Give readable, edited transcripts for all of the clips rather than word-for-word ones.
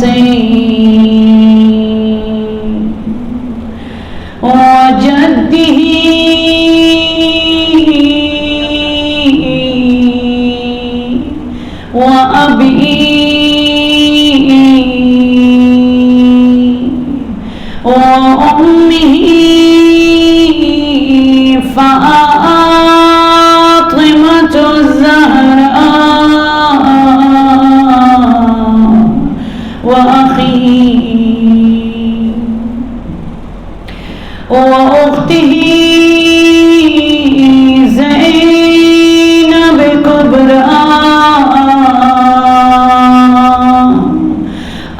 الحسين وجده وأبيه وأمه فاطمة الزهراء وأخيه وأخته زينب كبرى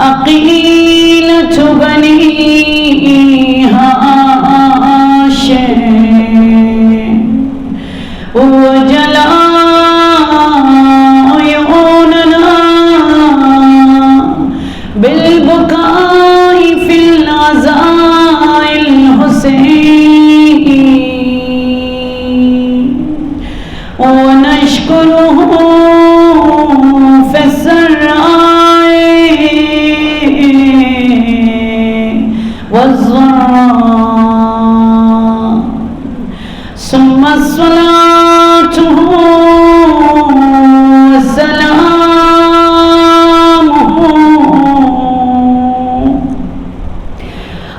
عقيلة بني هاشم وجلاء عيوننا بالبكاء في العزاء الحسين ونشكره في السراء والضراء ثم الصلاة والسلام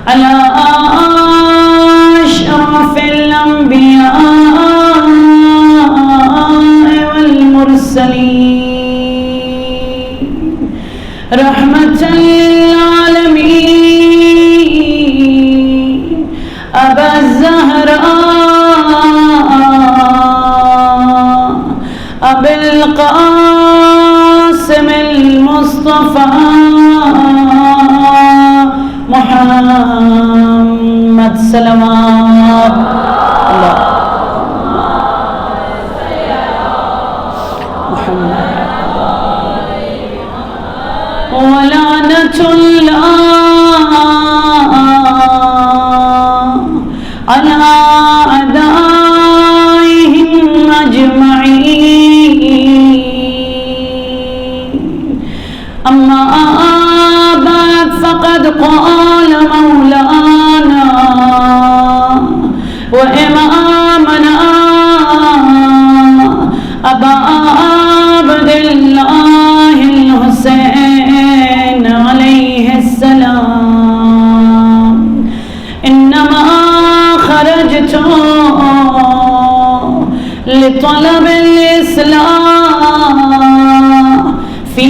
على أشرف الأنبياء والمرسلين رحمة للعالمين أبا الزهراء أبي القاسم المصطفى محمد صلوات الله محمد ولعنة الله على أعدائهم أجمعين أما بعد فقد قال مولانا وإمامنا أبا عبد الله الحسين عليه السلام إنما خرجت لطلب الإسلام في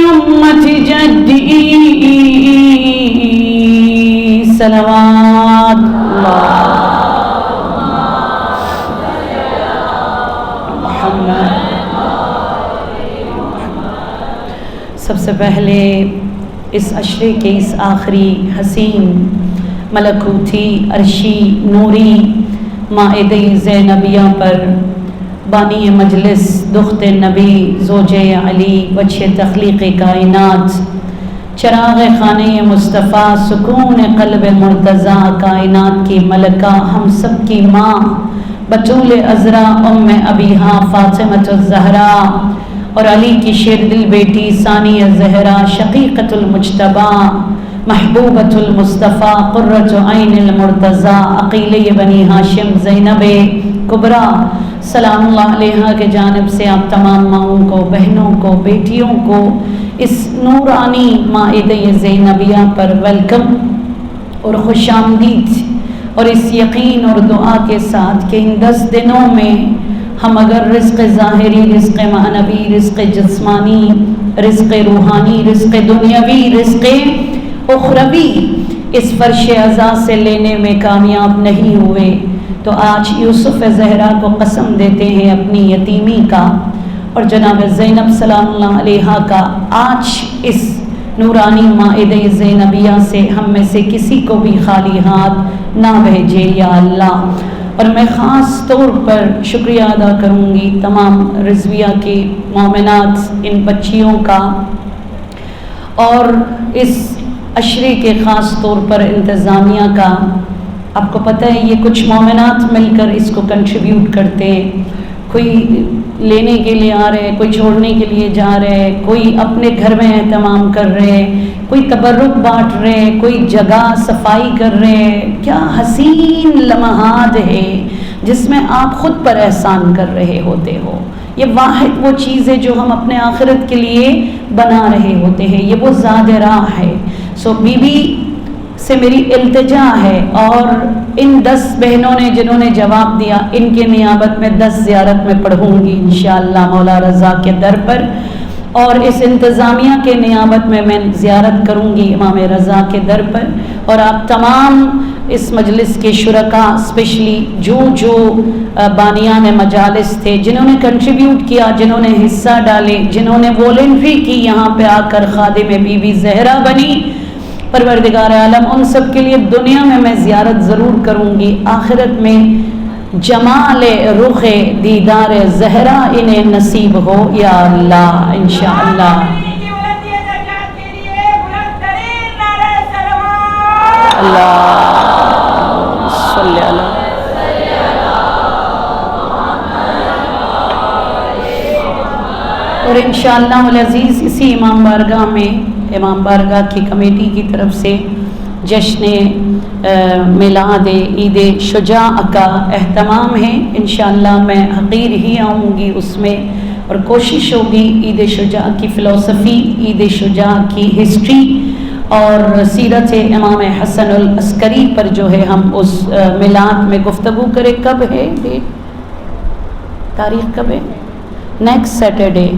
أمة جدي صلوات الله محمد. سب سے پہلے اس عشرے کے اس آخری حسین ملکوتی عرشی نوری مائدہ زینبیہ پر بانی مجلس دخت نبی زوج علی وجہ تخلیق کائنات چراغ خانے مصطفیٰ سکون قلب مرتضیٰ کائنات کی ملکہ ہم سب کی ماں بطول عذرا ام ابیہا فاطمۃ الزہرا اور علی کی شیر دل بیٹی ثانیہ زہرا شقیقۃ المجتبیٰ محبوبۃ المصطفیٰ قرۃ عین المرتضیٰ عقیلہ بنی ہاشم زینب کبریٰ سلام اللہ علیہ کی جانب سے آپ تمام ماؤں کو بہنوں کو بیٹیوں کو اس نورانی مائدہ زینبیہ پر ویلکم اور خوش آمدید اور اس یقین اور دعا کے ساتھ کہ ان 10 دنوں میں ہم اگر رزق ظاہری رزق معنوی رزق جسمانی رزق روحانی رزق دنیاوی رزق اخروی اس فرش عزا سے لینے میں کامیاب نہیں ہوئے تو آج یوسف زہرا کو قسم دیتے ہیں اپنی یتیمی کا اور جناب زینب سلام اللہ علیہا کا آج اس نورانی مائدہ زینبیہ سے ہم میں سے کسی کو بھی خالی ہاتھ نہ بھیجے یا اللہ. اور میں خاص طور پر شکریہ ادا کروں گی تمام رضویہ کی مومنات ان بچیوں کا اور اس عشرے کے خاص طور پر انتظامیہ کا. آپ کو پتہ ہے یہ کچھ مومنات مل کر اس کو کنٹریبیوٹ کرتے ہیں. کوئی لینے کے لیے آ رہے، کوئی چھوڑنے کے لیے جا رہے، کوئی اپنے گھر میں اہتمام کر رہے، کوئی تبرک بانٹ رہے، کوئی جگہ صفائی کر رہے. کیا حسین لمحات ہے جس میں آپ خود پر احسان کر رہے ہوتے ہو. یہ واحد وہ چیز ہے جو ہم اپنے آخرت کے لیے بنا رہے ہوتے ہیں. یہ وہ زاد راہ ہے. سو بی بی سے میری التجا ہے، اور ان 10 بہنوں نے جنہوں نے جواب دیا، ان کے نیابت میں 10 زیارت میں پڑھوں گی انشاءاللہ مولا رضا کے در پر، اور اس انتظامیہ کے نیابت میں زیارت کروں گی امام رضا کے در پر. اور آپ تمام اس مجلس کے شرکاء، اسپیشلی جو بانیان مجالس تھے، جنہوں نے کنٹریبیوٹ کیا، جنہوں نے حصہ ڈالے، جنہوں نے والنٹری کی، یہاں پہ آ کر خادم بی بی زہرا بنی، پروردگار عالم ان سب کے لیے دنیا میں زیارت ضرور کروں گی، آخرت میں جمال رخ دیدار زہرا انہیں نصیب ہو یا اللہ انشاءاللہ. اللہ صلی اللہ. اور انشاءاللہ العزیز اسی امام بارگاہ میں، امام بارگاہ کی کمیٹی کی طرف سے جشن میلاد عید شجاع کا اہتمام ہے. انشاءاللہ میں حقیر ہی آؤں گی اس میں، اور کوشش ہوگی عید شجاع کی فلسفی، عید شجاع کی ہسٹری اور سیرت امام حسن العسکری پر جو ہے ہم اس میلاد میں گفتگو کریں. کب ہے ڈیٹ، تاریخ کب ہے؟ نیکسٹ سیٹرڈے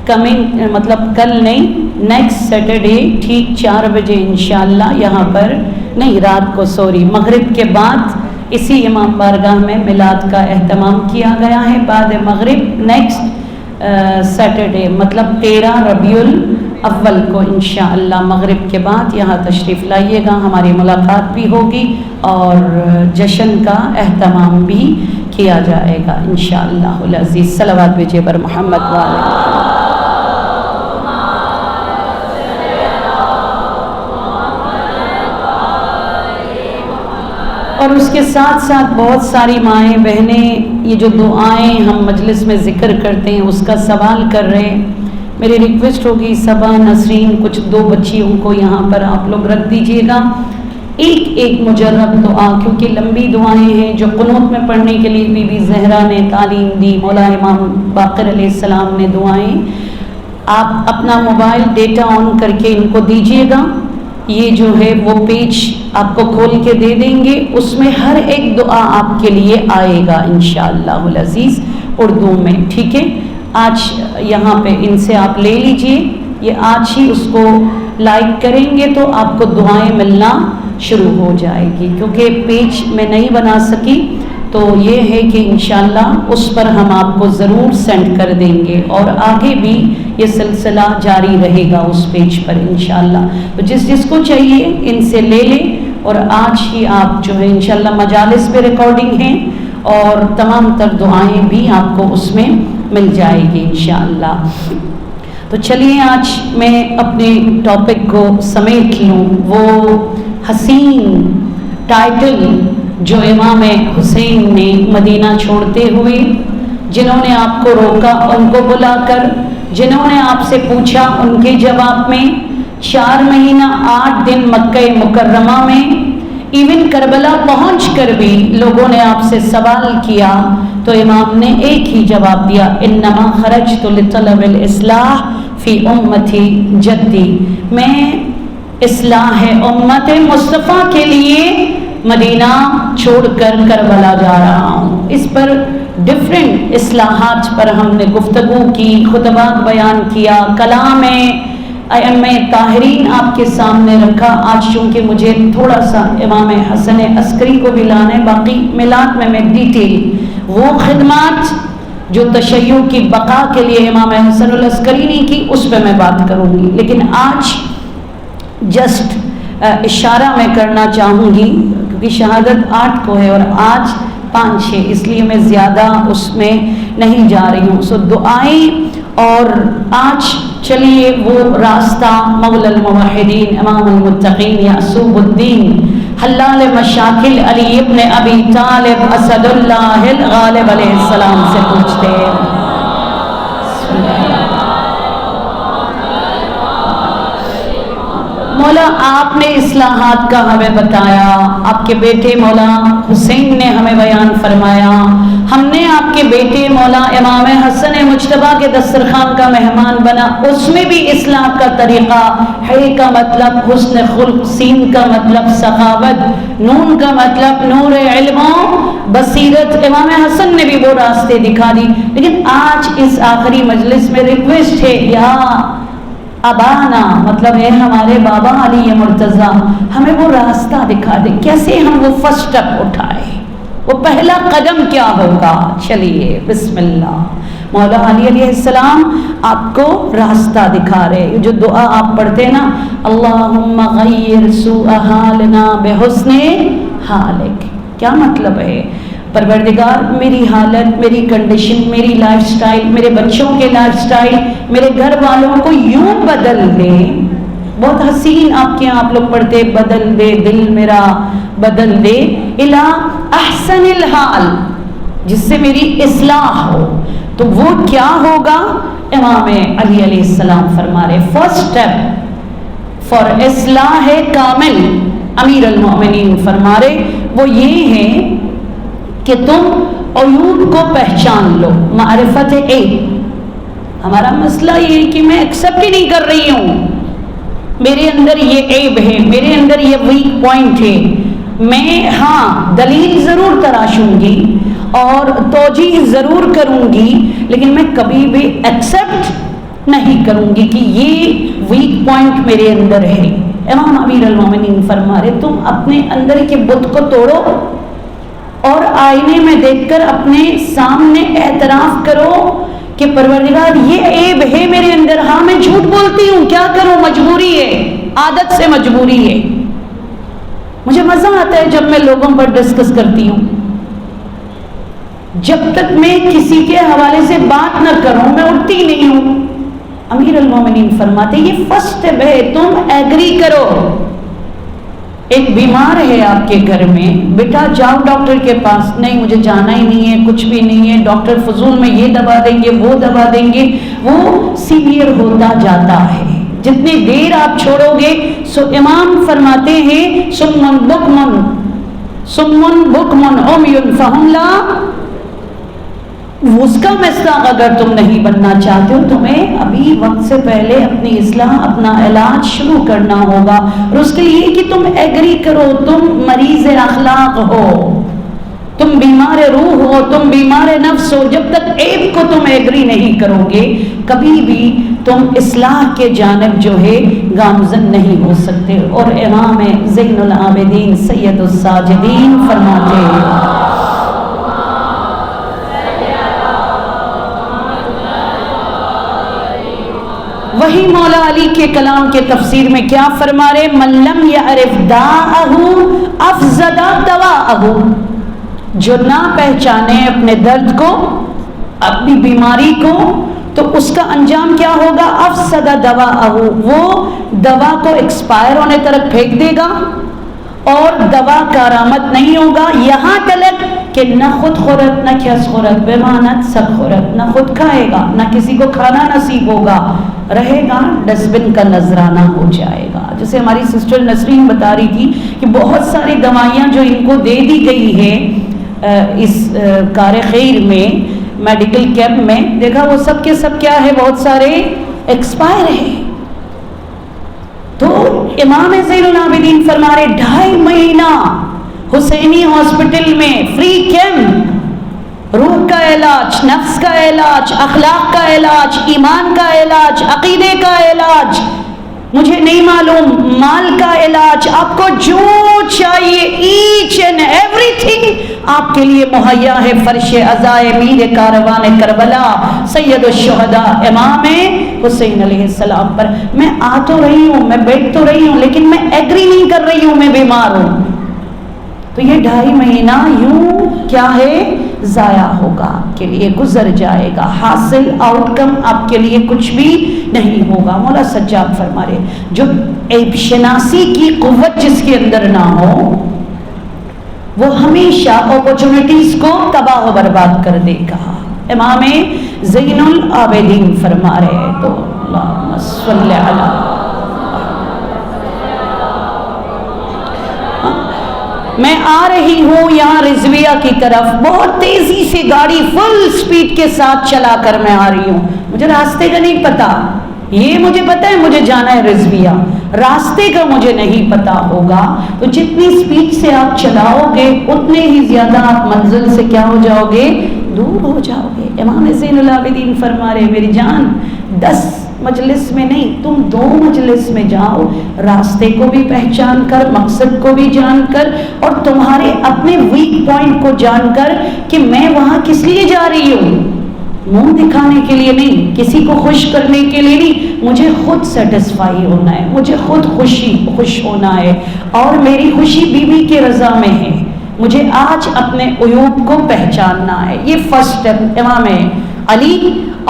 کمنگ، مطلب کل نہیں، نیکسٹ سیٹرڈے ٹھیک 4 بجے انشاءاللہ یہاں پر، نہیں رات کو، سوری، مغرب کے بعد اسی امام بارگاہ میں میلاد کا اہتمام کیا گیا ہے. بعد مغرب نیکسٹ سیٹرڈے مطلب 13 ربیع الاول کو انشاءاللہ مغرب کے بعد یہاں تشریف لائیے گا. ہماری ملاقات بھی ہوگی اور جشن کا اہتمام بھی کیا جائے گا انشاءاللہ العزیز. صلوات بھیجیے بر محمد والے. اور اس کے ساتھ ساتھ بہت ساری مائیں بہنیں یہ جو دعائیں ہم مجلس میں ذکر کرتے ہیں اس کا سوال کر رہے ہیں. میری ریکویسٹ ہوگی صبا نسرین کچھ 2 بچیوں کو یہاں پر آپ لوگ رکھ دیجئے گا. ایک مجرب دعا، کیونکہ لمبی دعائیں ہیں جو قنوت میں پڑھنے کے لیے بی بی زہرا نے تعلیم دی، مولا امام باقر علیہ السلام نے دعائیں. آپ اپنا موبائل ڈیٹا آن کر کے ان کو دیجئے گا. یہ جو ہے وہ پیج آپ کو کھول کے دے دیں گے، اس میں ہر ایک دعا آپ کے لیے آئے گا انشاءاللہ العزیز اردو میں. ٹھیک ہے، آج یہاں پہ ان سے آپ لے لیجئے، یہ آج ہی اس کو لائک کریں گے تو آپ کو دعائیں ملنا شروع ہو جائے گی. کیونکہ پیج میں نہیں بنا سکی تو یہ ہے کہ انشاءاللہ اس پر ہم آپ کو ضرور سینڈ کر دیں گے، اور آگے بھی یہ سلسلہ جاری رہے گا اس پیج پر انشاءاللہ. تو جس کو چاہیے ان سے لے لیں، اور آج ہی آپ جو ہے انشاءاللہ مجالس پہ ریکارڈنگ ہیں اور تمام تر دعائیں بھی آپ کو اس میں مل جائے گی انشاءاللہ. تو چلیے آج میں اپنے ٹاپک کو سمیٹ لوں. وہ حسین ٹائٹل جو امام حسین نے مدینہ چھوڑتے ہوئے، جنہوں نے آپ کو روکا ان کو بلا کر، جنہوں نے آپ سے پوچھا ان کے جواب میں، 4 مہینہ 8 دن مکہ مکرمہ میں، ایون کربلا پہنچ کر بھی لوگوں نے آپ سے سوال کیا تو امام نے ایک ہی جواب دیا، انما خرجت لطلب الاصلاح فی امتی جدی، میں اصلاح امت مصطفیٰ کے لیے مدینہ چھوڑ کر کربلا جا رہا ہوں. اس پر ڈفرینٹ اصلاحات پر ہم نے گفتگو کی، خطبات بیان کیا، کلام ائمہ طاہرین آپ کے سامنے رکھا. آج چونکہ مجھے تھوڑا سا امام حسن عسکری کو بھی لانا ہے، باقی میلاد میں ڈیٹیل وہ خدمات جو تشیع کی بقا کے لیے امام حسن العسکری نے کی اس پہ میں بات کروں گی. لیکن آج جسٹ اشارہ میں کرنا چاہوں گی کیونکہ شہادت 8 کو ہے اور آج 5 ہے، اس لیے میں زیادہ اس میں نہیں جا رہی ہوں. سو دعائیں، اور آج چلیے وہ راستہ مولا الموحدین امام المتقین یعصوب الدین حلال مشاکل علی ابن ابی طالب اسد اللہ الغالب علیہ السلام سے پوچھتے ہیں. آپ نے اصلاحات کا ہمیں بتایا، آپ کے بیٹے مولا حسین نے ہمیں بیان فرمایا، ہم نے آپ کے بیٹے مولا امام حسن مجتبیٰ کے دسترخوان کا مہمان بنا، اس میں بھی اصلاح کا طریقہ، ہے کا مطلب حسن خلق، سین کا مطلب سخاوت، نون کا مطلب نور علم و بصیرت، امام حسن نے بھی وہ راستے دکھا دی۔ لیکن آج اس آخری مجلس میں ریکویسٹ ہے، یا ابانا مطلب ہے ہمارے بابا علی مرتضیٰ، ہمیں وہ راستہ دکھا دے، کیسے ہم وہ فرسٹ سٹیپ اٹھائے، وہ پہلا قدم کیا ہوگا۔ چلیے بسم اللہ، مولا علی علیہ السلام آپ کو راستہ دکھا رہے۔ جو دعا آپ پڑھتے ہیں نا، اللہم غیر سوء حالنا بحسن حالک، کیا مطلب ہے؟ پروردگار میری حالت، میری کنڈیشن، میری لائف سٹائل، میرے بچوں کے لائف سٹائل، میرے گھر والوں کو یوں بدل دے۔ بہت حسین آپ کے آپ لوگ پڑھتے، بدل دے دل میرا بدل دے الی احسن الحال، جس سے میری اصلاح ہو۔ تو وہ کیا ہوگا؟ امام علی علیہ السلام فرما رہے فرسٹ سٹیپ فار اصلاح کامل، امیر المومنین فرما رہے وہ یہ ہے کہ تم عیوب کو پہچان لو، معرفت عیب۔ ہمارا مسئلہ یہ ہے کہ میں ایکسیپٹ ہی نہیں کر رہی ہوں، میرے اندر یہ عیب ہے، میرے اندر یہ ویک پوائنٹ ہے۔ میں ہاں دلیل ضرور تراشوں گی اور توجیہ ضرور کروں گی، لیکن میں کبھی بھی ایکسیپٹ نہیں کروں گی کہ یہ ویک پوائنٹ میرے اندر ہے۔ امام امیر المومنین فرما رہے تم اپنے اندر کے بت کو توڑو اور آئینے میں دیکھ کر اپنے سامنے اعتراف کرو کہ پروردگار یہ عیب ہے میرے اندر، ہاں میں جھوٹ بولتی ہوں، کیا کروں، مجبوری ہے، عادت سے مجبوری ہے۔ مجھے مزہ آتا ہے جب میں لوگوں پر ڈسکس کرتی ہوں، جب تک میں کسی کے حوالے سے بات نہ کروں میں اٹھتی نہیں ہوں۔ امیر المومنین فرماتے یہ فرسٹ سٹیپ ہے، تم ایگری کرو۔ ایک بیمار ہے آپ کے گھر میں، بیٹا جاؤ ڈاکٹر کے پاس، نہیں مجھے جانا ہی نہیں ہے، کچھ بھی نہیں ہے، ڈاکٹر فضول میں یہ دوا دیں گے وہ دوا دیں گے، وہ سیویئر ہوتا جاتا ہے۔ جتنی دیر آپ چھوڑو گے، سو امام فرماتے ہیں سمن بکمن عمی فہم لا، اس کا مصداق اگر تم نہیں بننا چاہتے ہو، تمہیں ابھی وقت سے پہلے اپنی اصلاح، اپنا علاج شروع کرنا ہوگا، اور اس کے لیے کہ تم ایگری کرو تم مریض اخلاق ہو، تم بیمار روح ہو، تم بیمار نفس ہو۔ جب تک عیب کو تم ایگری نہیں کرو گے، کبھی بھی تم اصلاح کے جانب جو ہے گامزن نہیں ہو سکتے۔ اور امام زین العابدین سید الساجدین فرماتے ہیں وہی مولا علی کے کلام کے تفسیر میں کیا فرما رہے، من لم یعرف داءہ افزد دواءہ، جو نہ پہچانے اپنے درد کو، اپنی بیماری کو، تو اس کا انجام کیا ہوگا، افسد دواءہ، وہ دوا کو ایکسپائر ہونے تک پھینک دے گا اور دوا کارآمد نہیں ہوگا، یہاں تلک کہ نہ خود خورت نہ کھس خورت، بیمانت سب خورت، نہ خود کھائے گا نہ کسی کو کھانا نصیب ہوگا، رہے گا ڈسٹ بن کا نذرانہ ہو جائے گا۔ جیسے ہماری سسٹر نسرین بتا رہی تھی کہ بہت ساری دوائیاں جو ان کو دے دی گئی ہے اس کار خیر میں، میڈیکل کیمپ میں، دیکھا وہ سب کے سب کیا ہے، بہت سارے ایکسپائر ہیں۔ تو امام زین العابدین فرما رہے 2.5 مہینہ حسینی ہاسپٹل میں فری کیمپ، روح کا علاج، نفس کا علاج، اخلاق کا علاج، ایمان کا علاج، عقیدے کا علاج، مجھے نہیں معلوم مال کا علاج، آپ کو جو چاہیے ایچ اینڈ ایوری تھنگ آپ کے لیے مہیا ہے۔ فرش عزائے میر کاروان کربلا سید الشہداء امام حسین علیہ السلام پر میں آ تو رہی ہوں، میں بیٹھ تو رہی ہوں، لیکن میں ایگری نہیں کر رہی ہوں، میں بیمار ہوں۔ تو یہ 2.5 مہینہ یوں کیا ہے، ضائع ہوگا آپ کے لیے، گزر جائے گا، حاصل آؤٹ کم آپ کے لیے کچھ بھی نہیں ہوگا۔ مولا سجاد فرما رہے جو عیب شناسی کی قوت جس کے اندر نہ ہو، وہ ہمیشہ اپرچونٹیز کو تباہ و برباد کر دے گا۔ امام زین العابدین فرما رہے تو اللہم صلی علی میں آ رہی ہوں یہاں رضویہ کی طرف، بہت تیزی سے گاڑی فل سپیڈ کے ساتھ چلا کر میں آ رہی ہوں، مجھے راستے کا نہیں پتا، یہ مجھے پتا ہے مجھے جانا ہے رضویہ، راستے کا مجھے نہیں پتا ہوگا، تو جتنی سپیڈ سے آپ چلاؤ گے اتنے ہی زیادہ آپ منزل سے کیا ہو جاؤ گے، دور ہو جاؤ گے۔ امام زین العابدین فرما رہے میری جان 10 مجلس میں نہیں، تم 2 مجلس میں جاؤ، راستے کو بھی پہچان کر، مقصد کو بھی جان کر، اور تمہارے اپنے ویک پوائنٹ کو جان کر کہ میں وہاں کس لیے جا رہی ہوں، منہ دکھانے کے لیے نہیں، کسی کو خوش کرنے کے لیے نہیں، مجھے خود سیٹسفائی ہونا ہے، مجھے خود خوش ہونا ہے، اور میری خوشی بیوی کی رضا میں ہے، مجھے آج اپنے عیوب کو پہچاننا ہے۔ یہ فرسٹ اسٹیپ امام علی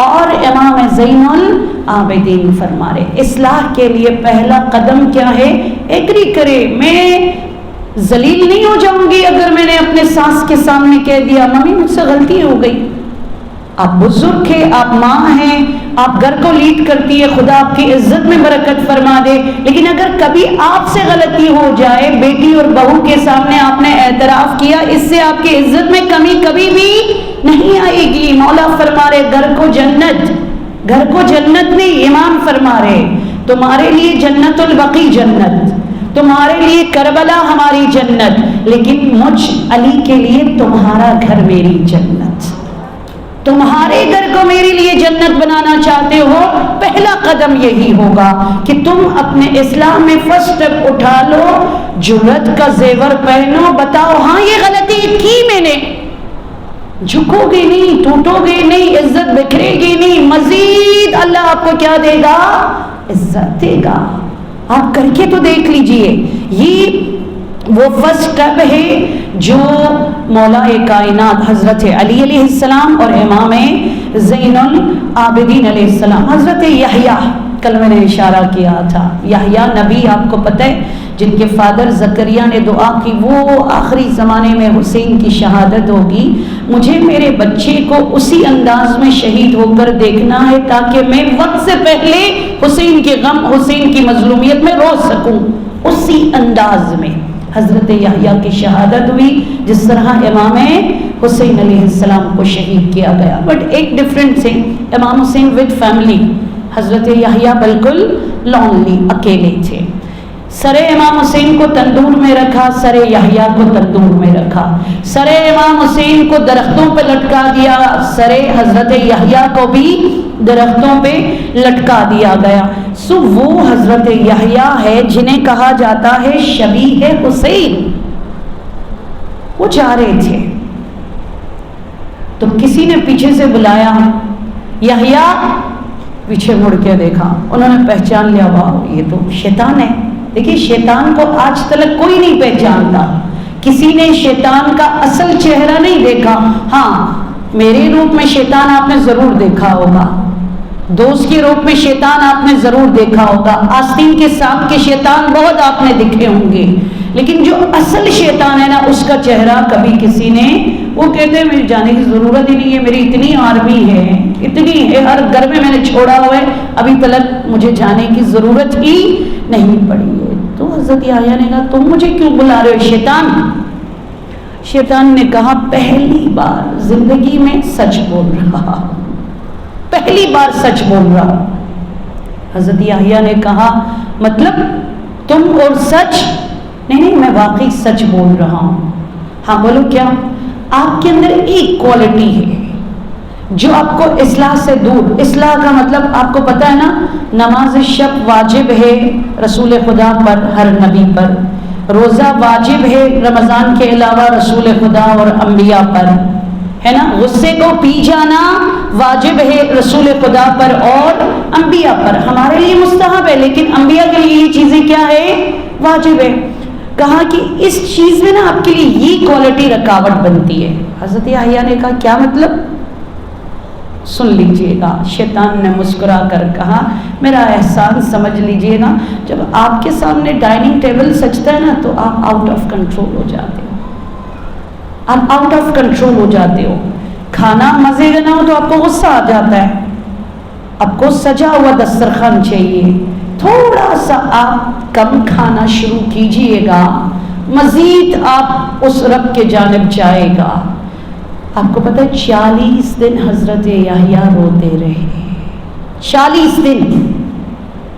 اور امام زین العابدین فرما رہے، اصلاح کے لیے پہلا قدم کیا ہے، ایگری کرے، میں ذلیل نہیں ہو جاؤں گی اگر میں نے اپنے ساس کے سامنے کہہ دیا ممی مجھ سے غلطی ہو گئی، آپ بزرگ ہیں، آپ ماں ہیں، آپ گھر کو لیڈ کرتی ہے، خدا آپ کی عزت میں برکت فرما دے، لیکن اگر کبھی آپ سے غلطی ہو جائے، بیٹی اور بہو کے سامنے آپ نے اعتراف کیا، اس سے آپ کی عزت میں کمی کبھی بھی نہیں آئے گی۔ مولا فرما رہے گھر کو جنت نہیں، امام فرما رہے تمہارے لیے جنت البقیع جنت، تمہارے لیے کربلا ہماری جنت، لیکن مجھ علی کے لیے تمہارا گھر میری جنت، تمہارے گھر کو میرے لیے جنت بنانا چاہتے ہو، پہلا قدم یہی ہوگا کہ تم اپنے اسلام میں فرسٹ اسٹیپ اٹھا لو، جرات کا زیور پہنو، بتاؤ ہاں یہ غلطی کی میں نے، جھکو گے نہیں، ٹوٹو گے نہیں، عزت بکھرے گی نہیں، مزید اللہ آپ کو کیا دے گا، عزت دے گا۔ آپ کر کے تو دیکھ لیجئے، یہ وہ فرسٹ اسٹیپ ہے جو مولا کائنات حضرت علی علیہ السلام اور امام زین العابدین علیہ السلام، حضرت یحییٰ، کل میں نے اشارہ کیا تھا، یحییٰ نبی آپ کو پتہ ہے جن کے فادر زکریا نے دعا کی وہ آخری زمانے میں حسین کی شہادت ہوگی، مجھے میرے بچے کو اسی انداز میں شہید ہو کر دیکھنا ہے تاکہ میں وقت سے پہلے حسین کے غم، حسین کی مظلومیت میں رو سکوں، اسی انداز میں حضرت یحییٰ کی شہادت ہوئی جس طرح امام حسین علیہ السلام کو شہید کیا گیا، بٹ ایک ڈفرنس ہے، امام حسین ود فیملی، حضرت یحییٰ بالکل لونلی، اکیلے تھے، سر امام حسین کو تندور میں رکھا، سر یحییٰ کو تندور میں رکھا، سر امام حسین کو درختوں پہ لٹکا دیا، سر حضرت یحییٰ کو بھی درختوں پہ لٹکا دیا گیا۔ سو وہ حضرت یحییٰ ہے جنہیں کہا جاتا ہے شبیہ حسین، وہ جا رہے تھے تو کسی نے پیچھے سے بلایا یحییٰ، پیچھے مڑ کے دیکھا، انہوں نے پہچان لیا، واہ یہ تو شیطان ہے۔ دیکھیے شیطان کو آج تک کوئی نہیں پہچانتا، کسی نے شیطان کا اصل چہرہ نہیں دیکھا، ہاں میرے روپ میں شیطان آپ نے ضرور دیکھا ہوگا، دوست کے روپ میں شیطان آپ نے ضرور دیکھا ہوگا، آستین کے سانپ کے شیطان بہت آپ نے دکھے ہوں گے، لیکن جو اصل شیطان ہے نا اس کا چہرہ کبھی کسی نے، وہ کہتے ہیں مجھے جانے کی ضرورت ہی نہیں ہے، میری اتنی آرمی ہے، اتنی ہے، ہر گھر میں نے چھوڑا ہوا ہے، ابھی تک مجھے جانے کی ضرورت ہی نہیں پڑی ہے۔ تو حضرت یحییٰ نے کہا تم مجھے کیوں بلا رہے ہو شیطان؟ شیطان نے کہا پہلی بار زندگی میں سچ بول رہا، پہلی بار سچ بول رہا۔ حضرت یحییٰ نے کہا مطلب تم اور سچ؟ نہیں میں واقعی سچ بول رہا ہوں۔ ہاں بولو کیا؟ آپ کے اندر ایک کوالٹی ہے جو آپ کو اصلاح سے دور، اصلاح کا مطلب آپ کو پتہ ہے نا، نماز شب واجب ہے رسول خدا پر، ہر نبی پر، روزہ واجب ہے رمضان کے علاوہ رسول خدا اور انبیاء پر، ہے نا، غصے کو پی جانا واجب ہے رسول خدا پر اور انبیاء پر، ہمارے لیے مستحب ہے لیکن انبیاء کے لیے یہ چیزیں کیا ہے، واجب ہے۔ کہا کہ اس چیز میں نا آپ کے لیے یہ کوالٹی رکاوٹ بنتی ہے۔ حضرت یحییٰ نے کہا کیا مطلب؟ سن لیجئے گا، شیطان نے مسکرا کر کہا میرا احسان سمجھ لیجئے گا، جب آپ کے سامنے ڈائننگ ٹیبل سجتا ہے نا تو آپ آؤٹ آف کنٹرول ہو جاتے ہو، آپ آؤٹ آف کنٹرول ہو جاتے ہو، کھانا مزے کا نہ ہو تو آپ کو غصہ آ جاتا ہے، آپ کو سجا ہوا دسترخوان چاہیے، تھوڑا سا آپ کم کھانا شروع کیجئے گا، مزید آپ اس رب کے جانب جائے گا. آپ کو پتہ ہے 40 دن حضرت یحییٰ روتے رہے. 40 دن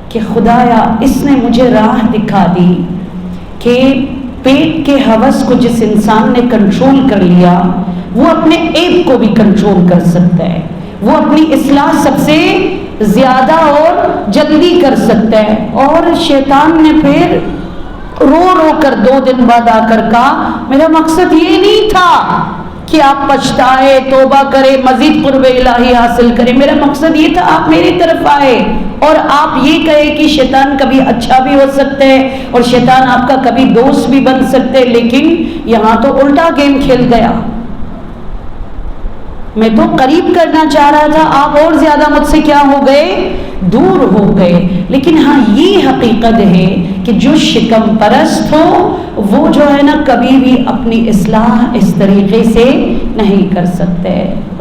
کہ خدایا اس نے مجھے راہ دکھا دی کہ پیٹ کے ہوس کو جس انسان نے کنٹرول کر لیا وہ اپنے عیب کو بھی کنٹرول کر سکتا ہے, وہ اپنی اصلاح سب سے زیادہ اور جلدی کر سکتا ہے. اور شیطان نے پھر رو رو کر 2 دن بعد آ کر کہا میرا مقصد یہ نہیں تھا کہ آپ پچھتائے, توبہ کرے, مزید قرب الہی حاصل کرے. میرا مقصد یہ تھا آپ میری طرف آئے اور آپ یہ کہے کہ شیطان کبھی اچھا بھی ہو سکتا ہے اور شیطان آپ کا کبھی دوست بھی بن سکتے ہے. لیکن یہاں تو الٹا گیم کھیل گیا. میں تو قریب کرنا چاہ رہا تھا, آپ اور زیادہ مجھ سے کیا ہو گئے, دور ہو گئے. لیکن ہاں یہ حقیقت ہے کہ جو شکم پرست ہو وہ جو ہے نا کبھی بھی اپنی اصلاح اس طریقے سے نہیں کر سکتے.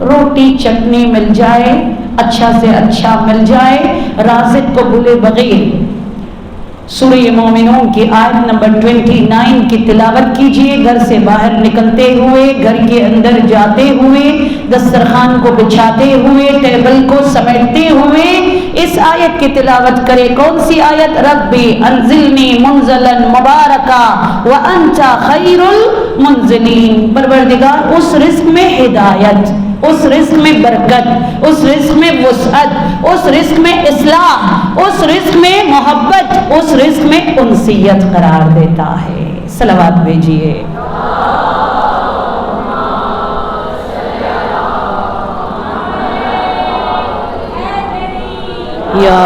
روٹی چٹنی مل جائے, اچھا سے اچھا مل جائے, رازق کو بھولے بغیر. سورہ مومنون کی آیت نمبر 29 کی تلاوت کیجئے. گھر سے باہر نکلتے ہوئے, گھر کے اندر جاتے ہوئے, دسترخوان کو بچھاتے ہوئے, ٹیبل کو سمیٹتے ہوئے اس آیت کی تلاوت کرے. کون سی آیت؟ ربی انزلنی منزلا مبارکا وانت خیر المنزلین. پروردگار اس رزق میں ہدایت, اس رزق میں برکت, اس رزق میں وسعت, اس رزق میں اصلاح, اس رزق میں محبت, اس رزق میں انسیت قرار دیتا ہے. صلوات بھیجیے. یا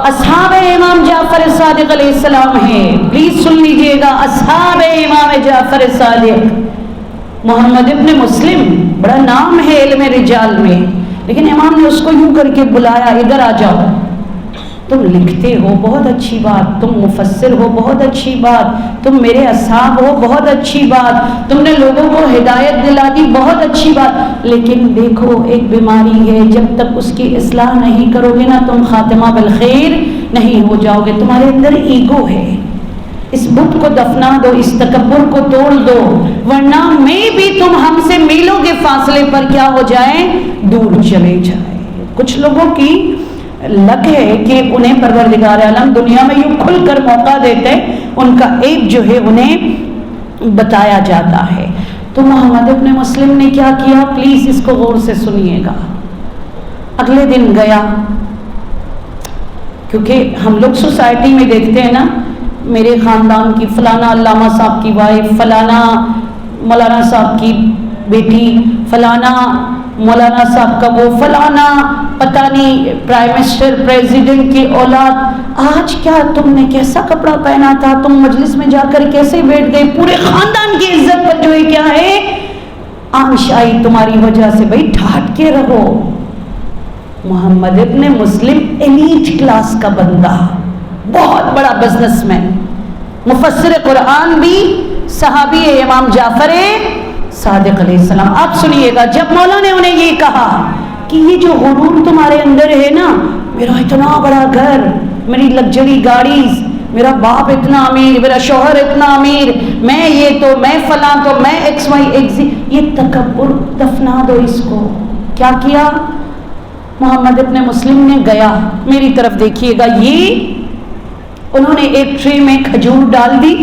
اصحاب امام جعفر صادق علیہ السلام ہیں. پلیز سن لیجئے گا, اصحاب امام جعفر صادق. محمد ابن مسلم بڑا نام ہے علم رجال میں, لیکن امام نے اس کو یوں کر کے بلایا, ادھر آ جاؤ, تم لکھتے ہو بہت اچھی بات, تم مفسر ہو بہت اچھی بات, تم میرے اصحاب ہو بہت اچھی بات, تم نے لوگوں کو ہدایت دلا دی بہت اچھی بات, لیکن دیکھو ایک بیماری ہے, جب تک اس کی اصلاح نہیں کرو گے نا تم خاتمہ بالخیر نہیں ہو جاؤ گے. تمہارے اندر ایگو ہے, اس بت کو دفنا دو, اس تکبر کو توڑ دو, ورنہ میں بھی تم ہم سے میلوں کے فاصلے پر کیا ہو جائیں, دور چلے جائیں. کچھ لوگوں کی لک ہے کہ انہیں پروردگار عالم دنیا میں یوں کھل کر موقع دیتے, ان کا عیب جو ہے انہیں بتایا جاتا ہے. تو محمد ابن مسلم نے کیا کیا, پلیز اس کو غور سے سنیے گا. اگلے دن گیا, کیونکہ ہم لوگ سوسائٹی میں دیکھتے ہیں نا, میرے خاندان کی فلانا علامہ صاحب کی وائف, فلانا مولانا صاحب کی بیٹی, فلانا مولانا صاحب کا وہ, فلانا پتہ نہیں پرائم منسٹر پریزیڈنٹ کی اولاد. آج کیا تم نے کیسا کپڑا پہنا تھا, تم مجلس میں جا کر کیسے بیٹھ گئے, پورے خاندان کی عزت پر جو ہے کیا ہے آنشائی تمہاری وجہ سے. بھائی ڈھانٹ کے رہو. محمد ابن مسلم ایلیٹ کلاس کا بندہ, بہت بڑا بزنس مین, مفسر قرآن بھی, صحابی امام جعفر صادق علیہ السلام. آپ سنیے گا, جب مولا نے انہیں یہ کہا کہ یہ جو غرور تمہارے اندر ہے نا, میرا اتنا بڑا گھر, میری لگژری گاڑیز, میرا باپ اتنا امیر, میرا شوہر اتنا امیر, میں یہ تو میں فلاں تو میں ایکس وائی ایکس, یہ تکبر دفنا دو اس کو. کیا کیا محمد ابن مسلم نے؟ گیا, میری طرف دیکھیے گا, یہ انہوں نے ایک ٹرے میں کھجور ڈال دی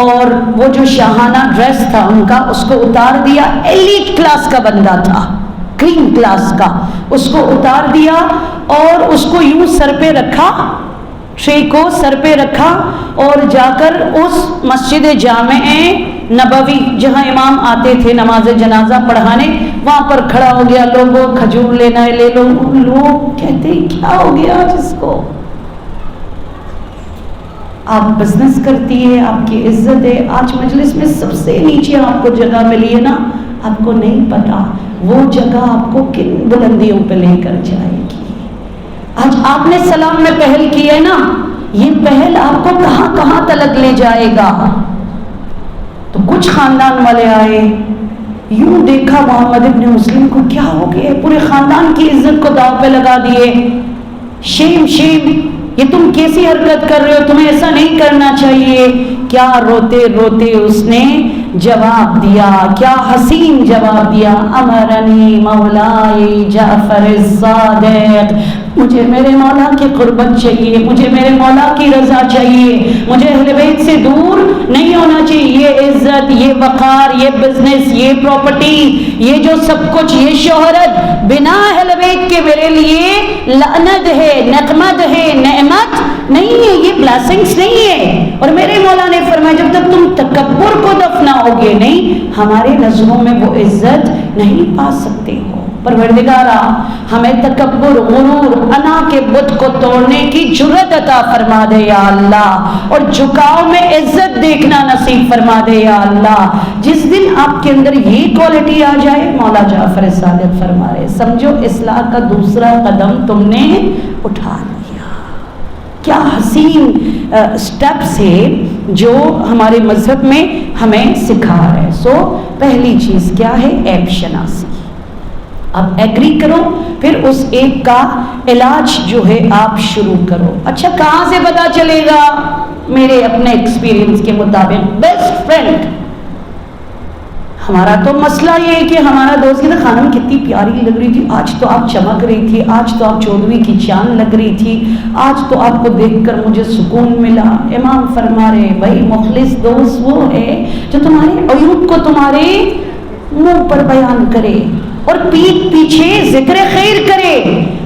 اور وہ جو شاہانہ ڈریس تھا ان کا اس کو اتار دیا. ایلیٹ کلاس کا بندہ تھا, کریم کلاس کا, اس کو اتار دیا اور اس کو یوں سر پہ رکھا, ٹرے کو سر پہ رکھا, اور جا کر اس مسجد جامع نبوی جہاں امام آتے تھے نماز جنازہ پڑھانے, وہاں پر کھڑا ہو گیا. لوگوں کھجور لینا ہے لے لو. لوگ کہتے کیا ہو گیا جس کو, آپ بزنس کرتی ہے, آپ کی عزت ہے, آج مجلس میں سب سے نیچے آپ کو جگہ ملی ہے نا, آپ کو نہیں پتا وہ جگہ آپ کو کن بلندیوں پہ لے کر جائے گی. آج آپ نے سلام میں پہل کی ہے نا, یہ پہل آپ کو کہاں کہاں تلک لے جائے گا. تو کچھ خاندان والے آئے, یوں دیکھا محمد ابن مسلم کو، کیا ہو گیا، پورے خاندان کی عزت کو داؤ پہ لگا دیے، شیم شیم، یہ تم کیسی حرکت کر رہے ہو، تمہیں ایسا نہیں کرنا چاہیے. کیا روتے روتے اس نے جواب دیا، کیا حسین جواب دیا، امرنی مولائی جعفر الصادق، مجھے میرے مولا کی قربت چاہیے، مجھے میرے مولا کی رضا چاہیے، مجھے اہل بیت سے دور نہیں ہونا چاہیے. یہ عزت، یہ وقار، یہ بزنس، یہ پراپرٹی، یہ جو سب کچھ، یہ شہرت بنا اہل بیت کے میرے لیے لعنت ہے، نقمت ہے، نعمت نہیں ہے، یہ بلیسنگز نہیں ہے. اور میرے مولا نے فرمایا جب تک تم تکبر کو دفناؤ گے نہیں، ہمارے نظروں میں وہ عزت نہیں پا سکتے ہو. پروردگارا ہمیں تکبر، غرور، انا کے بت کو توڑنے کی جرأت عطا فرما دے یا اللہ، اور جھکاؤ میں عزت دیکھنا نصیب فرما دے یا اللہ. جس دن آپ کے اندر یہ کوالٹی آ جائے، مولا جعفر صادق فرما رہے، سمجھو اصلاح کا دوسرا قدم تم نے اٹھا لیا. کیا حسین سٹیپس ہے جو ہمارے مذہب میں ہمیں سکھا رہے ہیں. سو پہلی چیز کیا ہے؟ عیب شناسی. اب ایگری کرو، پھر اس ایک کا علاج جو ہے آپ شروع کرو. اچھا کہاں سے پتا چلے گا؟ میرے اپنے ایکسپیرینس کے مطابق بیسٹ فرینڈ. ہمارا تو مسئلہ یہ ہے کہ ہمارا دوست کہتا خانم کتنی پیاری لگ رہی تھی آج، تو آپ چمک رہی تھی، آج تو آپ 14ویں کی چاند لگ رہی تھی، آج تو آپ کو دیکھ کر مجھے سکون ملا. امام فرما رہے بھائی مخلص دوست وہ ہے جو تمہارے عیوب کو تمہارے منہ پر بیان کرے اور پیٹھ پیچھے ذکر خیر کرے،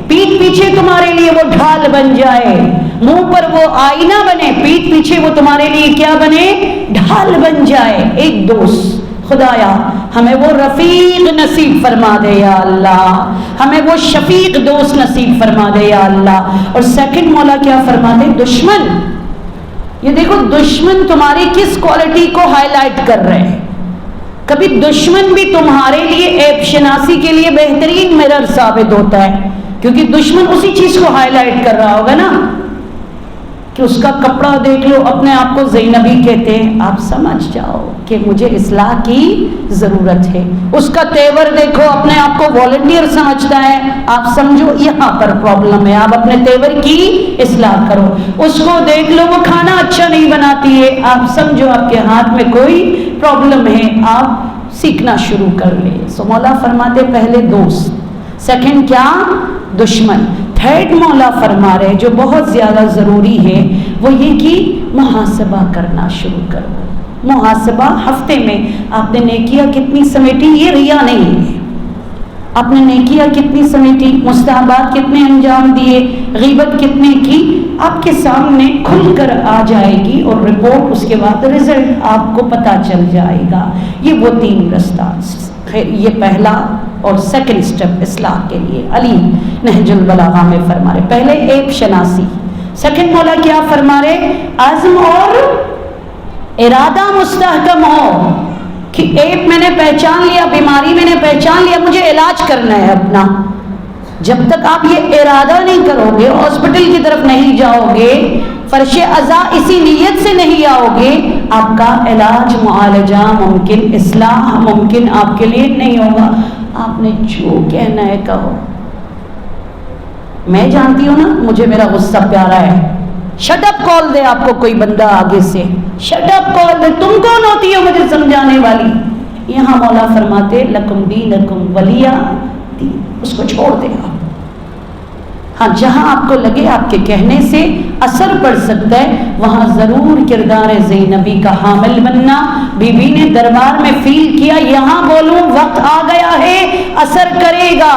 پیٹھ پیچھے تمہارے لیے وہ ڈھال بن جائے، منہ پر وہ آئینہ بنے، پیٹھ پیچھے وہ تمہارے لیے کیا بنے؟ ڈھال بن جائے. ایک دوست، خدایا ہمیں وہ رفیق نصیب فرما دے یا اللہ، ہمیں وہ شفیق دوست نصیب فرما دے یا اللہ. اور سیکنڈ مولا کیا فرماتے؟ دشمن. یہ دیکھو دشمن تمہاری کس کوالٹی کو ہائی لائٹ کر رہے ہیں. کبھی دشمن بھی تمہارے لیے عیب شناسی کے لیے بہترین مرر ثابت ہوتا ہے، کیونکہ دشمن اسی چیز کو ہائی لائٹ کر رہا ہوگا نا، کہ اس کا کپڑا دیکھ لو، اپنے آپ کو زینبی کہتے ہیں، آپ سمجھ جاؤ کہ مجھے اصلاح کی ضرورت ہے. اس کا تیور دیکھو، اپنے آپ کو والنٹیئر سمجھتا ہے، آپ سمجھو یہاں پر پرابلم ہے، آپ اپنے تیور کی اصلاح کرو. اس کو دیکھ لو وہ کھانا اچھا نہیں بناتی ہے، آپ سمجھو آپ کے ہاتھ میں کوئی پرابلم ہے، آپ سیکھنا شروع کر لیں. سو مولا فرماتے پہلے دوست، سیکنڈ کیا؟ دشمن. تھرڈ مولا فرما رہے جو بہت زیادہ ضروری ہے وہ یہ کہ محاسبہ کرنا شروع کرو. محاسبہ، ہفتے میں آپ نے نیکیاں کتنی سمیٹی، یہ ریا نہیں ہے، آپ نے نیکیاں کتنی سمیٹی، مستحبات کتنے انجام دیے، غیبت کتنے کی، آپ کے سامنے کھل کر آ جائے گی، اور رپورٹ اس کے بعد رزلٹ آپ کو پتہ چل جائے گا. یہ وہ 3 رستہ، یہ پہلا اور سیکنڈ سٹیپ اصلاح کے لیے. علی نہج البلاغہ میں فرما رہے پہلے عیب شناسی، سیکنڈ مولا کیا فرما رہے؟ عزم اور ارادہ مستحکم ہو کہ عیب میں نے پہچان لیا، بیماری میں نے پہچان لیا، مجھے علاج کرنا ہے اپنا. جب تک آپ یہ ارادہ نہیں کرو گے، ہاسپٹل کی طرف نہیں جاؤ گے، فرش عزا اسی نیت سے نہیں آؤ گے، آپ کا علاج، معالجہ ممکن، اصلاح ممکن آپ کے لیے نہیں ہوگا. آپ نے جو کہنا ہے کہو. میں جانتی ہوں نا مجھے میرا غصہ پیارا ہے، شٹ اپ کال دے آپ کو کوئی بندہ آگے سے، شٹ اپ کال دے، تم کون ہوتی ہو مجھے سمجھانے والی. یہاں مولا فرماتے لکم دینکم ولی دین، اس کو چھوڑ دے آپ. ہاں جہاں آپ کو لگے آپ کے کہنے سے اثر پڑ سکتا ہے وہاں ضرور کردار زینبی کا حامل بننا. بی بی نے دربار میں فیل کیا یہاں بولوں وقت آ گیا ہے، اثر کرے گا.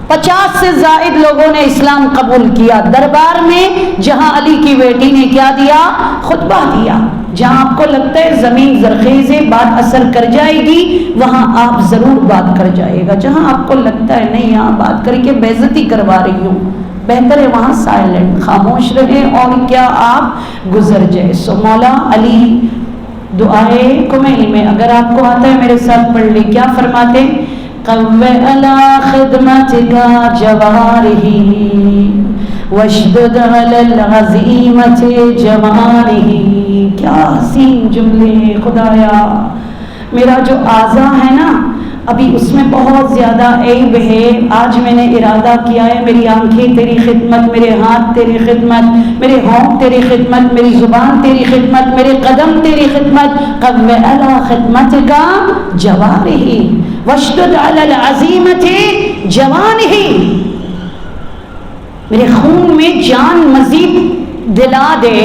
50 سے زائد لوگوں نے اسلام قبول کیا دربار میں، جہاں علی کی بیٹی نے کیا دیا؟ خطبہ دیا. جہاں آپ کو لگتا ہے زمین زرخیز ہے، بات اثر کر جائے گی، وہاں آپ ضرور بات کر جائے گا. جہاں آپ کو لگتا ہے نہیں یہاں بات کر کے بےعزتی کروا رہی ہوں، بہتر ہے وہاں سائلنٹ، خاموش رہے اور کیا آپ گزر جائے. سو مولا علی دعائے کمیل میں اگر آپ کو آتا ہے میرے ساتھ پڑھ لیں. کیا فرماتے؟ قوّ علی خدمتک جوارحی واشدد علی العزیمۃ جوارحی. کیا حسین جملے. خدایا میرا جو اعضا ہے نا ابھی اس میں بہت زیادہ عیب ہے، آج میں نے ارادہ کیا ہے میری آنکھیں تیری خدمت، میرے ہاتھ تیری خدمت، میرے ہونٹ تیری خدمت، میری زبان تیری خدمت، میرے قدم تیری خدمت، قد علی خدمتک جوارحی واشدد علی العزیمۃ جوانحی، میرے خون میں جان مزید دلا دے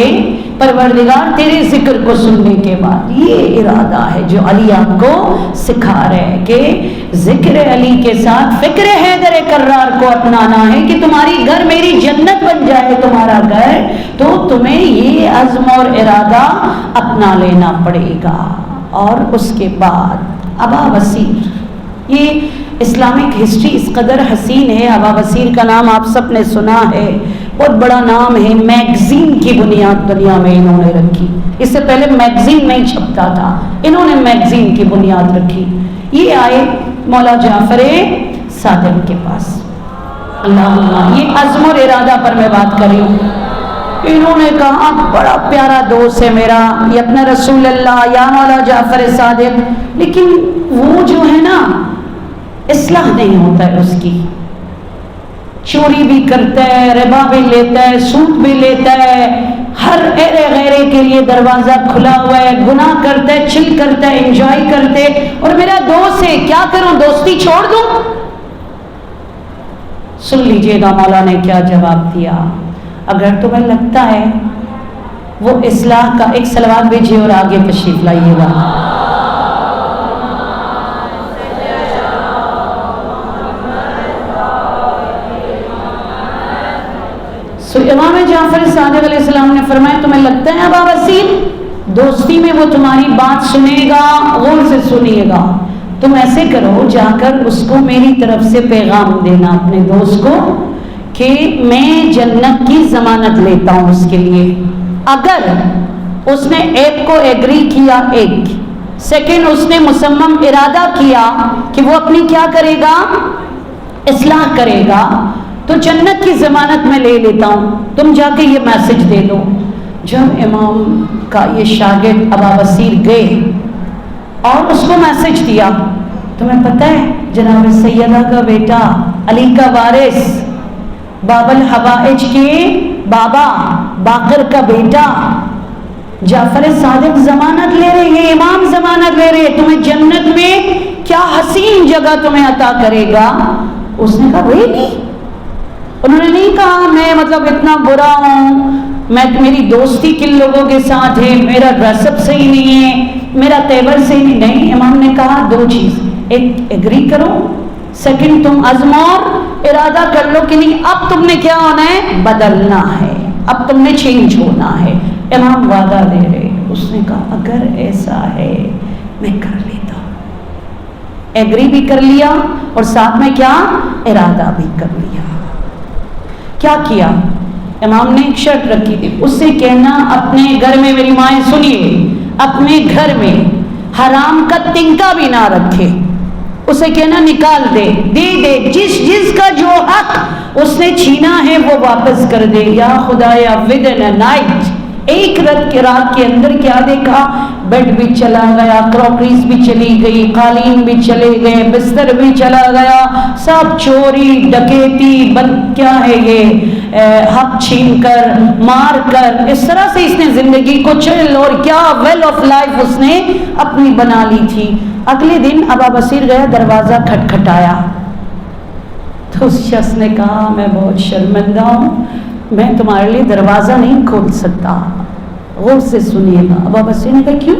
پروردگار تیرے ذکر کو سننے کے بعد۔ یہ ارادہ ہے جو علی آپ کو سکھا رہے ہیں کہ ذکر علی کے ساتھ فکر حیدر کرار کو اپنانا ہے کہ تمہاری گھر میری جنت بن جائے تمہارا گھر، تو تمہیں یہ عزم اور ارادہ اپنا لینا پڑے گا۔ اور اس کے بعد ابا بصیر، یہ اسلامک ہسٹری اس قدر حسین ہے، ابا بصیر کا نام آپ سب نے سنا ہے، بہت بڑا نام ہے، میگزین کی بنیاد دنیا میں انہوں نے رکھی، اس سے پہلے میگزین نہیں چھپتا تھا، انہوں نے میگزین کی بنیاد رکھی۔ یہ آئے مولا جعفر صادق کے پاس، اللہم یہ عزم اور ارادہ پر میں بات کر رہی ہوں۔ انہوں نے کہا بڑا پیارا دوست ہے میرا یہ اپنا رسول اللہ یا مولا جعفر صادق، لیکن وہ جو ہے نا اصلاح نہیں ہوتا ہے اس کی، چوری بھی کرتا ہے، ربا بھی لیتا ہے، سود بھی لیتا ہے، ہر ایرے غیرے کے لیے دروازہ کھلا ہوا ہے، گناہ کرتا ہے، چل کرتا ہے، انجوائے کرتے، اور میرا دوست ہے، کیا کروں، دوستی چھوڑ دوں؟ سن لیجئے گا مولا نے کیا جواب دیا۔ اگر تمہیں لگتا ہے وہ اصلاح کا، ایک صلوات بھیجیے اور آگے تشریف لائیے گا۔ سو امام جعفر صادق علیہ السلام نے فرمایا تمہیں لگتا ہے ابا بصیر دوستی میں وہ تمہاری بات سنے گا؟ غور سے سنیے گا، تم ایسے کرو جا کر اس کو میری طرف سے پیغام دینا اپنے دوست کو کہ میں جنت کی ضمانت لیتا ہوں اس کے لیے، اگر اس نے ایک کو ایگری کیا، ایک سیکنڈ اس نے مصمم ارادہ کیا کہ وہ اپنی کیا کرے گا، اصلاح کرے گا، تو جنت کی ضمانت میں لے لیتا ہوں، تم جا کے یہ میسج دے دو۔ جب امام کا یہ شاگرد ابا بصیر گئے اور اس کو میسج دیا، تمہیں پتہ ہے جناب سیدہ کا بیٹا، علی کا وارث، باب الحوائج کے بابا باقر کا بیٹا جعفر صادق ضمانت لے رہے ہیں، امام ضمانت لے رہے، تمہیں جنت میں کیا حسین جگہ تمہیں عطا کرے گا۔ اس نے کہا وہی نہیں، انہوں نے نہیں کہا میں مطلب اتنا برا ہوں، میری دوستی کن لوگوں کے ساتھ ہے، میرا ڈریس اپ صحیح نہیں ہے، میرا تیور صحیح نہیں۔ امام نے کہا دو چیز، ایک ایگری کرو، سیکنڈ تم عزم اور ارادہ کر لو کہ نہیں اب تم نے کیا ہونا ہے، بدلنا ہے، اب تم نے چینج ہونا ہے۔ امام وعدہ دے رہے، اس نے کہا اگر ایسا ہے میں کر لیتا ہوں، ایگری بھی کر لیا اور ساتھ میں کیا، ارادہ بھی کر لیا۔ کیا کیا؟ امام نے ایک شرط رکھی تھی، اس سے کہنا اپنے گھر میں، میری مائیں سنیے، اپنے گھر میں حرام کا تنکا بھی نہ رکھے، اسے کہنا نکال دے، دے دے، جس کا جو حق اس نے چھینا ہے وہ واپس کر دے۔ یا خدایا ودن نائٹ، ایک رات کے اندر کیا دیکھا، بیڈ بھی چلا گیا، کراکریز بھی چلی گئی، قالین بھی چلے گئے، بستر بھی چلا گیا، سب چوری ڈکیتی کیا ہے یہ حق چھین کر، مار کر، اس طرح سے اس نے زندگی کو چل اور کیا ویل آف لائف اس نے اپنی بنا لی تھی۔ اگلے دن ابا بصیر گیا، دروازہ کھٹکھٹایا تو اس شخص نے کہا میں بہت شرمندہ ہوں، میں تمہارے لیے دروازہ نہیں کھول سکتا۔ غور سے سنیے گا، ابا بصیر نے کہا کیوں؟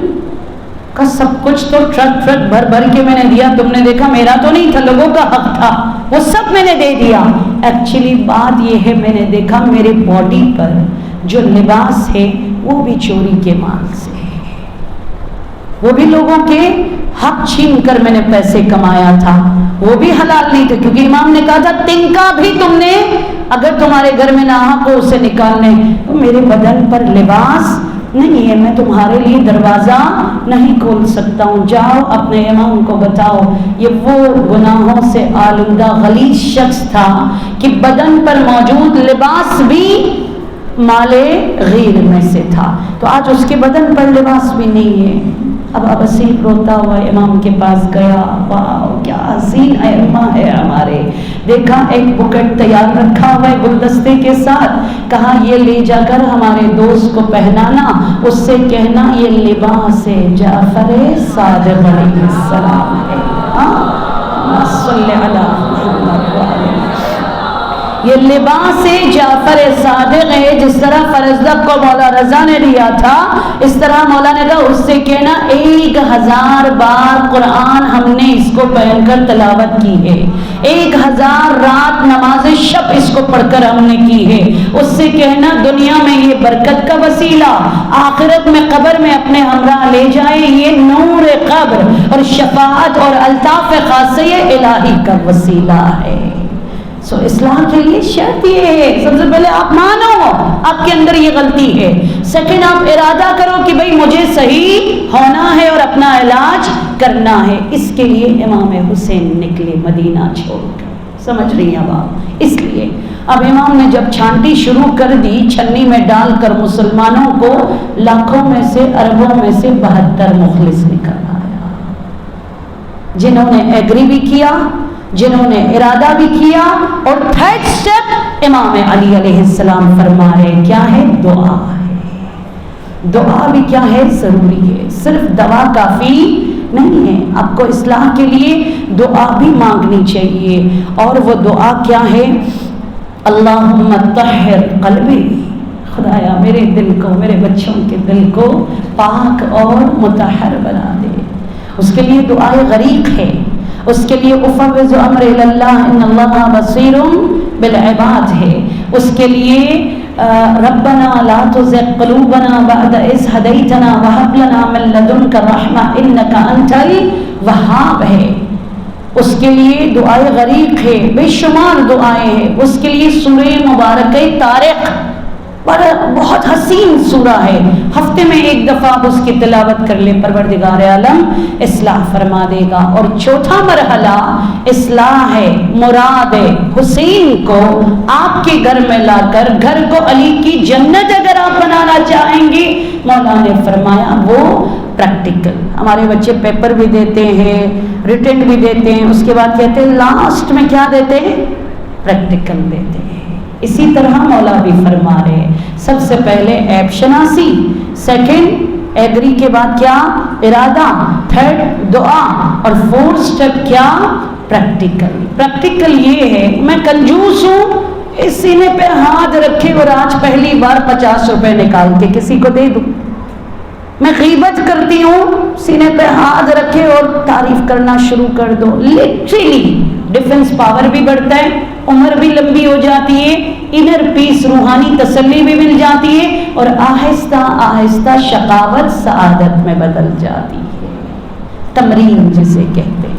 کہا سب کچھ تو ٹرک بھر بھر کے میں نے دیا، تم نے دیکھا میرا تو نہیں تھا، لوگوں کا حق تھا، وہ سب میں نے دے دیا۔ ایکچولی بات یہ ہے میں نے دیکھا میرے باڈی پر جو لباس ہے وہ بھی چوری کے مال سے ہے، وہ بھی لوگوں کے حق چھین کر میں نے پیسے کمایا تھا، وہ بھی حلال نہیں تھے، کیونکہ امام نے کہا تھا تنکا بھی تم نے اگر تمہارے گھر میں ناحق ہو اسے نکالنے، تو میرے بدن پر لباس نہیں ہے، میں تمہارے لیے دروازہ نہیں کھول سکتا ہوں، جاؤ اپنے امام کو بتاؤ۔ یہ وہ گناہوں سے آلودہ غلیظ شخص تھا کہ بدن پر موجود لباس بھی مال غیر میں سے تھا، تو آج اس کے بدن پر لباس بھی نہیں ہے۔ اب بصیر روتا ہوا امام کے پاس گیا، واہ کیا حسین ائمہ ہے ہمارے. دیکھا ایک بکٹ تیار رکھا ہوا ہے گلدستے کے ساتھ, کہا یہ لے جا کر ہمارے دوست کو پہنانا, اس سے کہنا یہ لباس جعفر صادق علیہ السلام ہے. صلی اللہ علیہ وسلم. یہ لباس جعفر صادق ہے. جس طرح فرزدق کو مولا رضا نے دیا تھا, اس طرح مولا نے کہا اس سے کہنا 1000 بار قرآن ہم نے اس کو پہن کر تلاوت کی ہے, 1000 رات نماز شب اس کو پڑھ کر ہم نے کی ہے. اس سے کہنا دنیا میں یہ برکت کا وسیلہ, آخرت میں قبر میں اپنے ہمراہ لے جائے یہ نور قبر اور شفاعت اور الطاف خاصہ الہی کا وسیلہ ہے. سو اصلاح کے لیے شرط یہ ہے, سب سے پہلے آپ مانو آپ کے اندر یہ غلطی ہے. سیکنڈ, آپ ارادہ کرو کہ بھئی مجھے صحیح ہونا ہے اور اپنا علاج کرنا ہے. اس کے لیے امام حسین نکلے مدینہ چھوڑ کر. سمجھ رہی ہیں اب آپ؟ اس لیے اب امام نے جب چھانٹی شروع کر دی, چھنی میں ڈال کر مسلمانوں کو, لاکھوں میں سے اربوں میں سے 72 مخلص نکل آیا, جنہوں نے ایگری بھی کیا, جنہوں نے ارادہ بھی کیا. اور تھرڈ سٹیپ امام علی علیہ السلام فرما رہے کیا ہے؟ دعا ہے. دعا بھی کیا ہے؟ ضروری ہے. صرف دوا کافی نہیں ہے, آپ کو اصلاح کے لیے دعا بھی مانگنی چاہیے. اور وہ دعا کیا ہے؟ اللہم طہر قلبی, خدایا میرے دل کو, میرے بچوں کے دل کو پاک اور مطہر بنا دے. اس کے لیے دعائے غریق ہے, اس کے لیے افوض امر اللہ ان اللہ بصیر بالعباد ہے. اس کے لیے ربنا لا تزغ قلوبنا بعد اذ ہدیتنا وہب لنا من لدنک رحمہ انک انت الوہاب ہے. اس کے لیے دعائے غریق ہے, بے شمار دعائیں ہیں. اس کے لیے سورہ مبارکہ طارق بہت حسین سورہ ہے, ہفتے میں ایک دفعہ آپ اس کی تلاوت کر لیں, پروردگار عالم اصلاح فرما دے گا. اور چوتھا مرحلہ اصلاح ہے, مراد حسین کو آپ کے گھر میں لا کر گھر کو علی کی جنت اگر آپ بنانا چاہیں گے, مولا نے فرمایا وہ پریکٹیکل. ہمارے بچے پیپر بھی دیتے ہیں, ریٹن بھی دیتے ہیں, اس کے بعد کہتے ہیں لاسٹ میں کیا دیتے ہیں؟ پریکٹیکل دیتے ہیں. اسی طرح مولا بھی فرما رہے ہیں سب سے پہلے عیب شناسی, سیکنڈ ایگری کے بعد کیا؟ ارادہ, تھرڈ دعا, اور فورتھ سٹیپ کیا؟ پریکٹیکل. پریکٹیکل یہ ہے میں کنجوس ہوں, اس سینے پہ ہاتھ رکھے اور آج پہلی بار 50 روپے نکال کے کسی کو دے دوں. میں غیبت کرتی ہوں, سینے پہ ہاتھ رکھے اور تعریف کرنا شروع کر دو. لٹرلی ڈیفنس پاور بھی بڑھتا ہے, عمر بھی لمبی ہو جاتی ہے, انر پیس روحانی تسلی بھی مل جاتی ہے, اور آہستہ آہستہ شقاوت سعادت میں بدل جاتی ہے. تمرین جسے کہتے ہیں,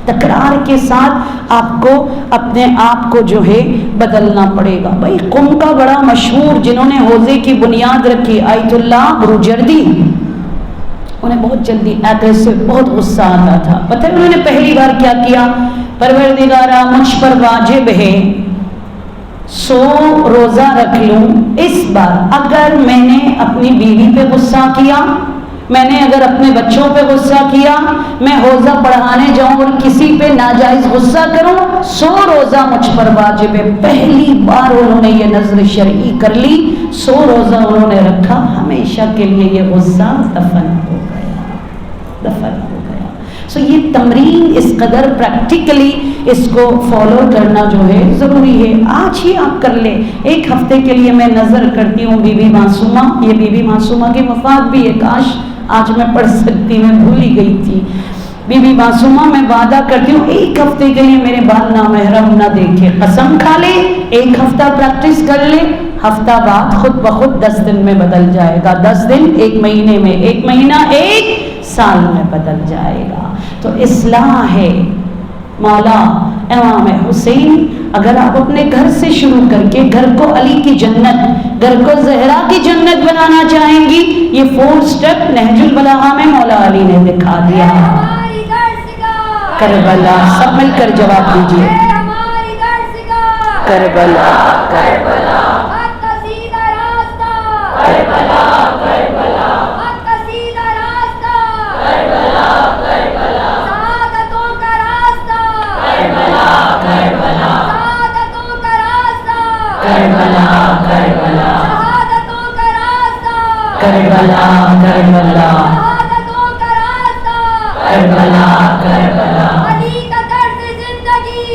تکرار کے ساتھ آپ کو اپنے آپ کو جو ہے بدلنا پڑے گا. بھائی قم کا بڑا مشہور جنہوں نے حوضے کی بنیاد رکھی, آیت اللہ بروجردی, انہیں بہت جلدی ایگریسو, بہت غصہ آتا تھا. پتہ ہے انہوں نے پہلی بار کیا کیا؟ پروردگارہ مجھ پر واجب ہے 100 روزہ رکھ لوں, اس بار اگر میں نے اپنی بیوی پہ غصہ کیا, میں نے اگر اپنے بچوں پہ غصہ کیا, میں حوضہ پڑھانے جاؤں اور کسی پہ ناجائز غصہ کروں, 100 روزہ مجھ پر واجب ہے. پہلی بار انہوں نے یہ نظر شرعی کر لی, 100 روزہ انہوں نے رکھا, ہمیشہ کے لیے یہ غصہ دفن ہو گیا, دفن ہو گیا. سو یہ تمرین اس قدر پریکٹیکلی اس کو فالو کرنا جو ہے ضروری ہے. آج ہی آپ کر لیں, ایک ہفتے کے لیے میں نظر کرتی ہوں بی بی معصومہ, یہ بی بی معصومہ کی وفات بھی ہے, کاش آج میں پڑھ سکتی, میں بھول ہی گئی تھی. بی بی معصومہ میں وعدہ کرتی ہوں ایک ہفتے کے لیے میرے بال نامحرم نہ دیکھے, قسم کھا لے, ایک ہفتہ پریکٹس کر لے, ہفتہ بعد خود بخود 10 دن میں بدل جائے گا, 10 دن ایک مہینے میں, ایک مہینہ ایک سال میں بدل جائے گا. تو اصلاح ہے مولا امام حسین. اگر آپ اپنے گھر سے شروع کر کے گھر کو علی کی جنت, گھر کو زہرا کی جنت بنانا چاہیں گی, یہ 4 سٹیپ نہج البلاغہ میں مولا علی نے دکھا دیا. کربلا, سب مل کر جواب دیجیے, کربلا کربلا کربلا کربلا شہادتوں کا راستہ کربلا کربلا علی کا طرز زندگی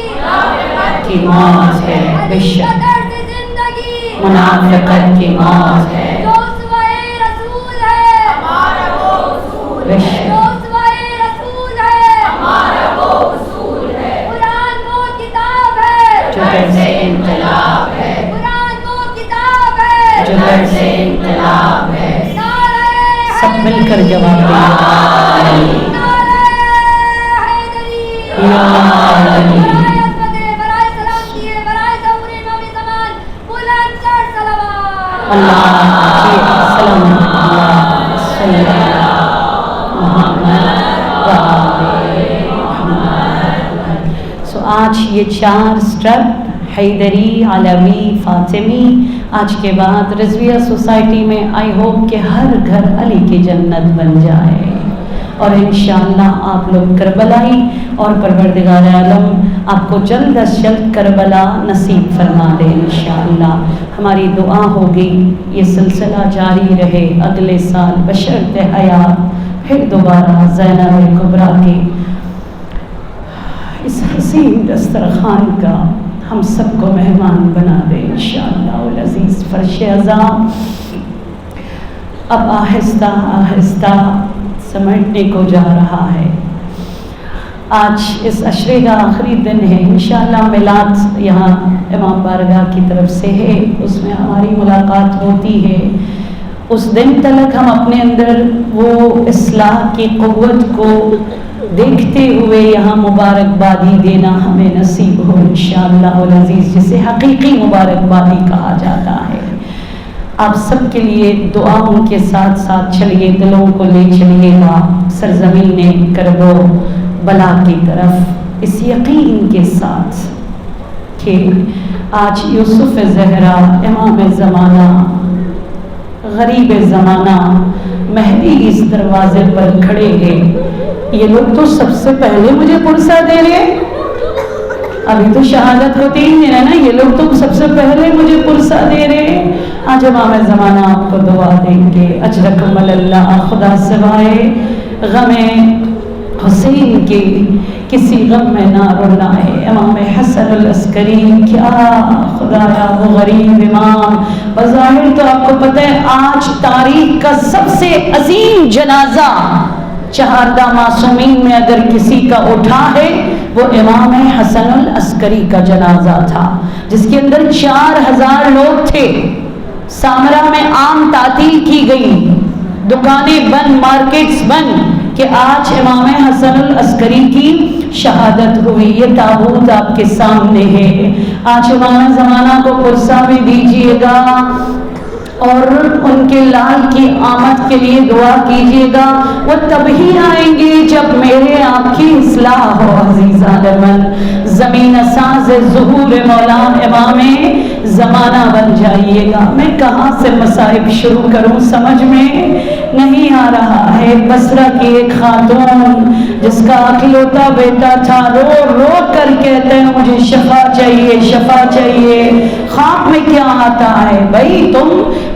کی موت ہے بے علی کا شک طرز زندگی منافقت کی موت ہے جو اسوہ رسول ہے ہمارا وہ اصول بے شک جو اسوہ رسول ہے ہمارا وہ اصول ہے قرآن وہ کتاب ہے جو درس انقلاب ہے قرآن وہ کتاب ہے جو درس انقلاب ہے نعرہ سب مل کر جواب دیں نعرہ حیدری یا علی برائے عظمت برائے سلامتی برائے ظہور امام زمان بلند کر صلوات اللہ کی سلام اللہ صلی اللہ محمد و آلِ محمد. سو آج یہ 4 سٹیپ حیدری، علوی، فاطمی، آج کے بعد رضویہ سوسائٹی میں آئی ہوپ کہ ہر گھر علی کی جنت بن جائے، اور انشاءاللہ آپ لوگ کربلائی، اور پروردگار عالم آپ کو جلد از جلد کربلا نصیب فرما دے انشاءاللہ. ہماری دعا ہوگی یہ سلسلہ جاری رہے اگلے سال بشرط حیات، پھر دوبارہ زینب کبریٰ کے اس حسین دسترخوان کا ہم سب کو مہمان بنا دے انشاءاللہ العزیز. فرش عذاب اب آہستہ آہستہ سمٹنے کو جا رہا ہے. آج اس عشرے کا آخری دن ہے، انشاءاللہ میلاد یہاں امام بارگاہ کی طرف سے ہے، اس میں ہماری ملاقات ہوتی ہے. اس دن تلک ہم اپنے اندر وہ اصلاح کی قوت کو دیکھتے ہوئے یہاں مبارکبادی دینا ہمیں نصیب ہو انشاءاللہ العزیز، جسے حقیقی مبارکبادی کہا جاتا ہے. آپ سب کے لیے دعاؤں کے ساتھ ساتھ چلیے، دلوں کو لے چلیے گا سرزمین کرب و بلا کی طرف، اس یقین کے ساتھ کہ آج یوسف زہرا امام زمانہ، غریب زمانہ، مہدی اس دروازے پر کھڑے ہیں. یہ لوگ تو سب سے پہلے مجھے پرسہ دے رہے، ابھی تو شہادت کو 3 دن ہے نا، یہ لوگ تو سب سے پہلے مجھے پرسہ دے رہے. آج امام زمانہ آپ کو دعا دیں گے، اجرکم اللہ، خدا سوائے غم حسین کے کسی غم میں نہ رونا ہے. امام حسن العسکری، کیا خدایا وہ غریب امام، بظاہر تو آپ کو پتہ ہے آج تاریخ کا سب سے عظیم جنازہ 4 معصومین میں اگر کسی کا اٹھا ہے وہ امام حسن العسکری کا جنازہ تھا، جس کے اندر 4000 لوگ تھے. سامرا میں عام تعطیل کی گئی، دکانیں بند، مارکیٹس بند، کہ آج امام حسن العسکری کی شہادت ہوئی. یہ تابوت آپ کے سامنے ہے. آج امام زمانہ کو پرسہ بھی دیجیے گا اور ان کے لال کی آمد کے لیے دعا کیجیے گا. وہ تب ہی آئیں گے جب میرے آپ کی اصلاح ہو. عزیزان من، زمین ساز ظہور مولا امام زمانہ بن جائیے گا. میں کہاں سے مصائب شروع کروں سمجھ میں نہیں آ رہا ہے. بصرہ کی ایک خاتون جس کا اکلوتا بیٹا تھا، رو رو کر کہتے ہیں مجھے شفا چاہیے، شفا چاہیے. خواب میں کیا آتا ہے؟ بھائی تم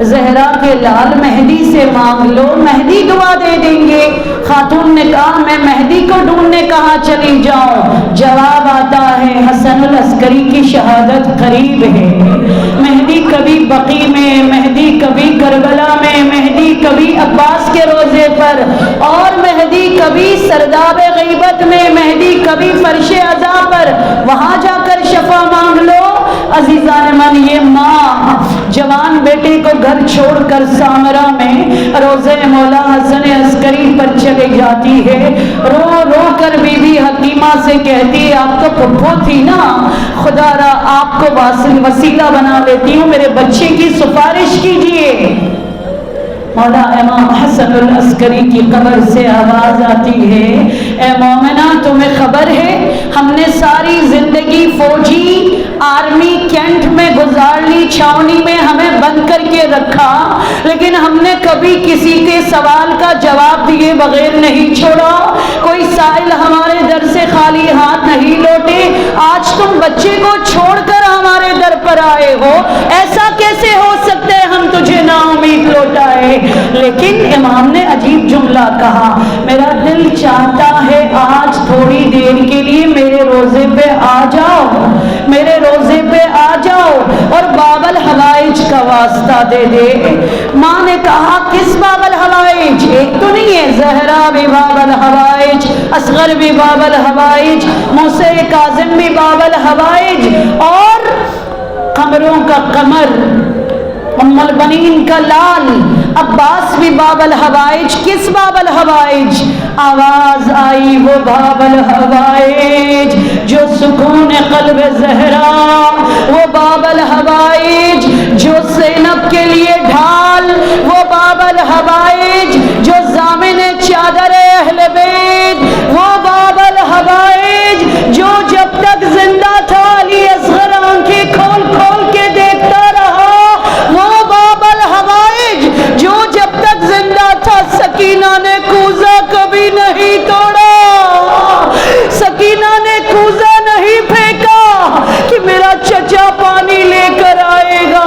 زہرا کے لال مہدی سے مانگ لو، مہدی دعا دے دیں گے. خاتون نے کہا میں مہدی کو ڈھونڈنے کہاں چلی جاؤں؟ جواب آتا ہے حسن العسکری کی شہادت قریب ہے. مہدی کبھی بقی میں، مہدی کبھی کربلا میں، مہدی کبھی عباس کے روزے پر، اور مہدی کبھی سرداب غیبت میں، مہدی کبھی فرش عزا پر. وہاں جا کر شفا مانگ لو. عزیزان من، یہ ماں جوان بیٹے کو گھر چھوڑ کر سامرا میں روزے مولا حسن عسکری پر چلے جاتی ہے. رو رو کر بی بی حکیمہ سے کہتی ہے آپ تو پھپھو تھی نا، خدا را آپ کو وسیلہ بنا لیتی ہوں، میرے بچے کی سفارش کیجیے. مولا امام حسن العسکری کی قبر سے آواز آتی ہے اے مومنہ تمہیں خبر ہے ہم نے ساری زندگی فوجی آرمی کینٹ میں گزار لی، چھاونی میں ہمیں بند کر کے رکھا، لیکن ہم نے کبھی کسی کے سوال کا جواب دیے بغیر نہیں چھوڑا. کوئی سائل ہمارے در سے خالی ہاتھ نہیں لوٹے. آج تم بچے کو چھوڑ کر ہمارے در پر آئے ہو، ایسا کیسے ہو سکتا ہے ہم تجھے نا امید لوٹائے. جائے، لیکن امام نے عجیب جملہ کہا، میرا دل چاہتا ہے آج تھوڑی دیر کے لیے میرے روزے پہ آ جاؤ، میرے روزے پہ آ جاؤ اور باب الحوائج کا واسطہ دے دے۔ ماں نے کہا کس باب الحوائج؟ ایک تو نہیں ہے، زہرا بھی باب الحوائج، اصغر بھی باب الحوائج، موسیٰ کاظم بھی باب الحوائج، اور قمروں کا قمر، ام البنین کا لال عباس بھی باب الحوائج۔ کس باب الحوائج؟ آواز آئی وہ باب الحوائج جو سکون قلب زہرا، وہ باب الحوائج جو زینب کے لیے ڈھال، وہ باب الحوائج جو ضامن چادر اہل بیت، وہ باب الحوائج جو جب تک زندہ تھا علی اصغر آنکھیں کھول کھول کے دیکھتا رہا، وہ باب الحوائج جو جب تک زندہ تھا سکینہ نے کوزہ کبھی نہیں توڑا، سکینہ نے کوزہ نہیں پھینکا کہ میرا چچا پانی لے کر آئے گا۔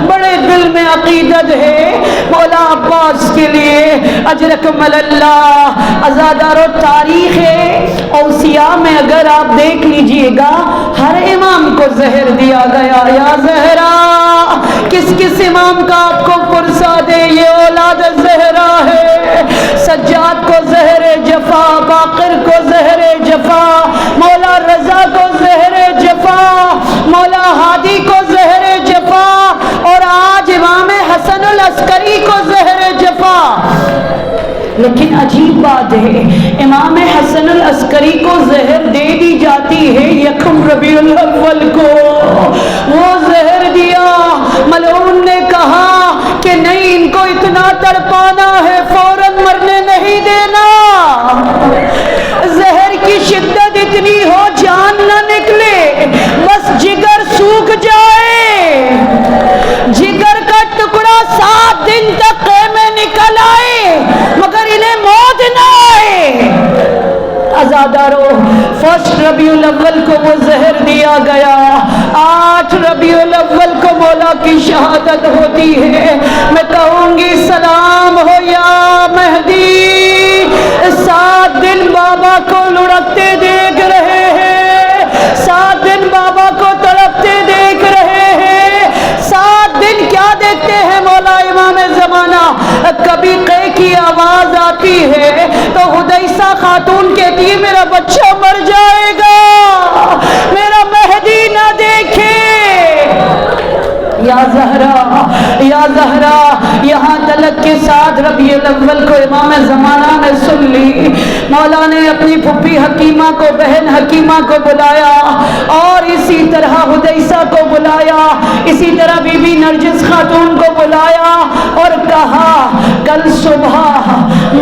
بڑے دل میں عقیدت ہے مولا عباس کے لیے، اجرکمل اللہ۔ عزادار و تاریخ اوصیاء میں اگر آپ دیکھ لیجئے گا ہر امام کو زہر دیا گیا، یا زہرا، کس کس امام کا آپ کو پرسا دے، یہ اولاد زہرا ہے۔ سجاد کو زہر جفا، باقر کو زہر جفا، مولا رضا کو زہر جفا، مولا ہادی کو زہر جفا، اور آج امام حسن العسکری کو زہر جفا۔ لیکن عجیب بات ہے، امام حسن العسکری کو زہر دے دی جاتی ہے یکم ربیع الاول کو، وہ زہر دیا، ملعون نے کہا کہ نہیں ان کو اتنا تڑپانا ہے، فوراً مرنے نہیں دینا، زہر کی شدت اتنی ہو جان نہ نکلے، بس جگر سوکھ جائے، جگر کا ٹکڑا 7 دن تک خیمے نکل آئے مگر انہیں موت نہ آئے۔ عزادارو، 1 ربیع الاول کو وہ زہر دیا گیا، 8 ربیع الاول کو مولا کی شہادت ہوتی ہے۔ میں کہوں گی سلام ہو یا مہدی، 7 دن بابا کو لڑکتے دیکھ رہے ہیں، 7 دن بابا کو تڑپتے دیکھ رہے ہیں، 7 دن کیا دیکھتے ہیں مولا امام زمانہ؟ کبھی قے کی آواز آتی ہے تو حدیثہ خاتون کہتی ہے میرا بچہ مر جائے گا، میرا مہدی نہ دیکھے۔ یا زہرا، یا زہرا، یہاں تلک کے ساتھ ربیع الاول کو امام زمانہ نے سن لی، مولا نے اپنی پھپھی حکیمہ کو، بہن حکیمہ کو بلایا، اور اسی طرح حدیثہ کو بلایا، اسی طرح بی بی نرجس خاتون کو بلایا اور کہا کل صبح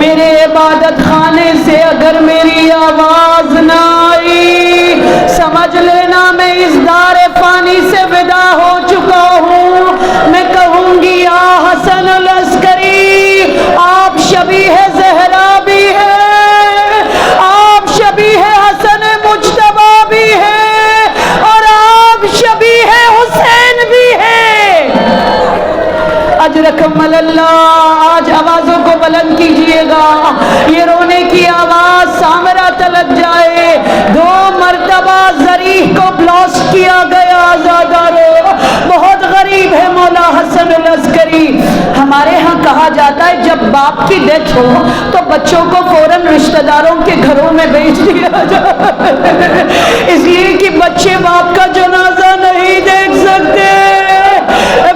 میرے عبادت خانے سے اگر میری آواز نہ آئی سمجھ لینا میں اس دار فانی سے ودا ہو چکا ہوں۔ میں کہوں گی یا حسن العسکری، آپ شبیہ زہرا بھی ہے، آپ شبیہ حسن مجتبی بھی ہے، اور آپ شبیہ حسین بھی ہے۔ اجرکمل اللہ۔ آج آوازوں کو بلند کیجئے گا، یہ رونے کی آواز سامرا تلک جائے۔ 2 مرتبہ ذریح کو بلاسٹ کیا گیا، آزادارو، بہت غریب ہے مولا حسن العسکری۔ ہمارے ہاں کہا جاتا ہے جب باپ کی ڈیتھ ہو تو بچوں کو فوراً رشتہ داروں کے گھروں میں بھیج دیا جائے، اس لیے کہ بچے باپ کا جنازہ نہیں دیکھ سکتے،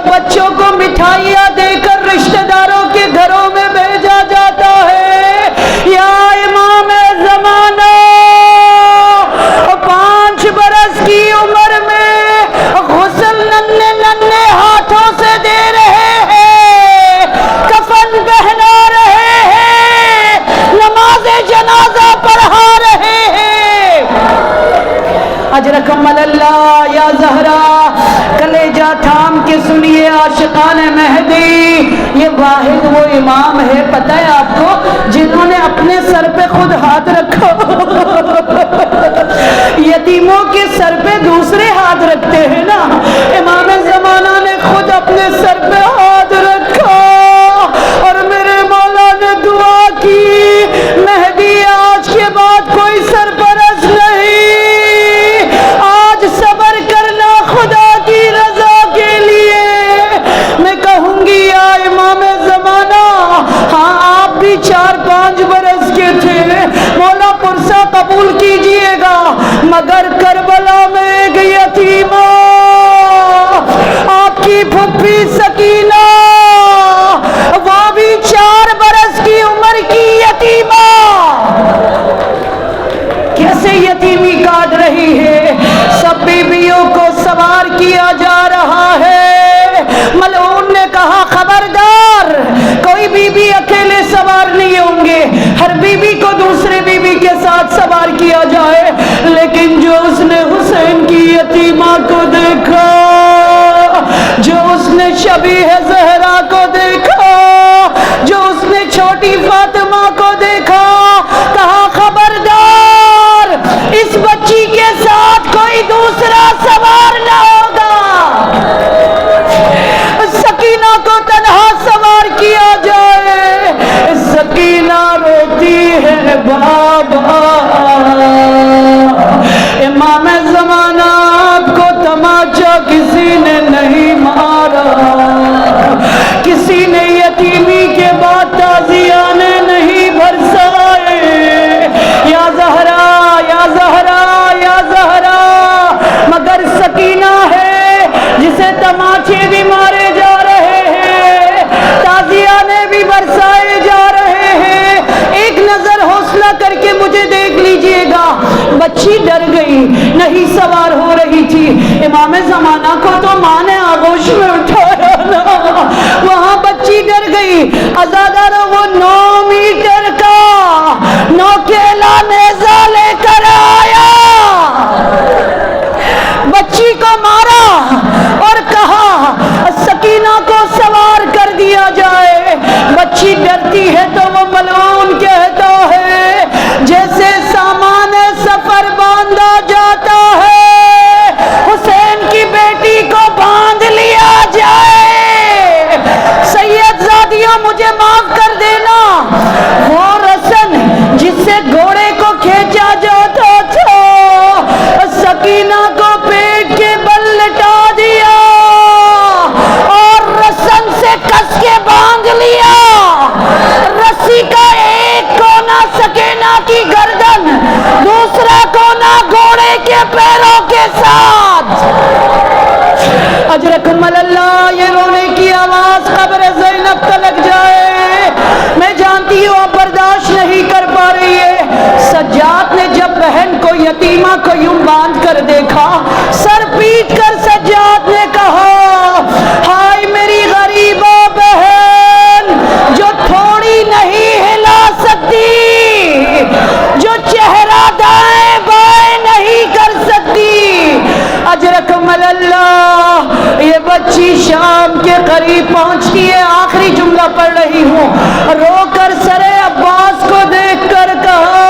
بچوں کو مٹھائیاں دے کر رشتہ داروں کے گھروں میں بھیجا جاتا ہے۔ یا امام زمانہ، 5 برس کی عمر میں غسل ننھے ننھے ہاتھوں سے دے رہے ہیں، کفن پہنا رہے ہیں، نماز جنازہ پڑھا رہے ہیں۔ اجرکمل اللہ۔ یا زہرا، کلیجہ تھام کے سنیے عاشقان مہدی، یہ واحد وہ امام ہے پتہ ہے آپ کو جنہوں نے اپنے سر پہ خود ہاتھ رکھا، یتیموں کے سر پہ دوسرے ہاتھ رکھتے ہیں نا، امام زمانہ نے خود اپنے سر پہ ہاتھ رکھا 4-5 برس کے تھے. مولا پرسہ قبول کیجئے گا. مگر کربلا میں ایک یتیمہ آپ کی پھپھی سکینہ، وہ بھی 4 برس کی عمر کی یتیمہ کیسے یتیمی کاٹ رہی ہے. سب بیویوں کو سوار کیا جا رہا ہے. ملعون نے کہا خبردار، کوئی بیوی اکیلے سوار نہیں ہوں گے، ہر بیوی کو دوسرے بیوی کے ساتھ سوار کیا جائے. لیکن جو اس نے حسین کی یتیمہ کو دیکھا، جو اس نے شبیہ زہرا کو دیکھا، جو اس نے چھوٹی فاطمہ کو دیکھا، کہا خبردار، اس بچی کے ساتھ کوئی دوسرا سوار نہ ہوگا. سکینہ کو تنہا سوار کیا جائے. سکینہ روتی ہے بابا، امام زمانہ آپ کو تماچا کسی نے نہیں مارا، کسی نے یتیمی کے بعد تازیانے نہیں برسائے. یا زہرا یا زہرا یا زہرا، مگر سکینہ ہے جسے تماچے بھی مارے جا رہے ہیں، تازیانے بھی برسائے جا رہے ہیں. ایک نظر حوصلہ کر کے مجھے دیکھ لیجئے گا. بچی ڈر گئی، نہیں سوار ہو رہی تھی. امام زمانہ کو تو ماں نے آغوش میں اٹھایا نا، وہاں بچی ڈر گئی. ازادار وہ 9 میٹر کا نوکیلا نیزہ لے کر آیا، بچی کو مارا اور کہا سکینہ کو سوار کر دیا جائے. بچی ڈرتی ہے تو وہ ملعون کہتا ہے جیسے سامان سفر باندھا جاتا ہے، حسین کی بیٹی کو باندھ لیا جائے. سید زادیوں مجھے معاف کر دینا، وہ رسن جس سے گھوڑے کو کھینچا جاتا تھا، سکینہ کو پیٹ کے بل لٹا دیا اور رسن سے کس کے باندھ لیا. رسی کا ایک کونا سکینہ کی گردن، دوسرا کونا گھوڑے کے پیروں کے ساتھ. اجرکم اللہ، یہ رونے کی آواز قبر زینب تلک جائے. میں جانتی ہوں آپ برداشت نہیں کر پا رہی ہے. سجاد نے جب بہن کو یتیمہ کو یوں باندھ کر دیکھا، سر پیٹ کر سجاد نے کہا ہائے میری غریبہ بہن، جو تھوڑی نہیں ہلا سکتی، جو چہرہ دائیں بائیں نہیں کر سکتی. اجرکم اللہ، یہ بچی شام کے قریب پہنچتی ہے. آخری جملہ پڑھ رہی ہوں. رو کر سر عباس کو دیکھ کر کہا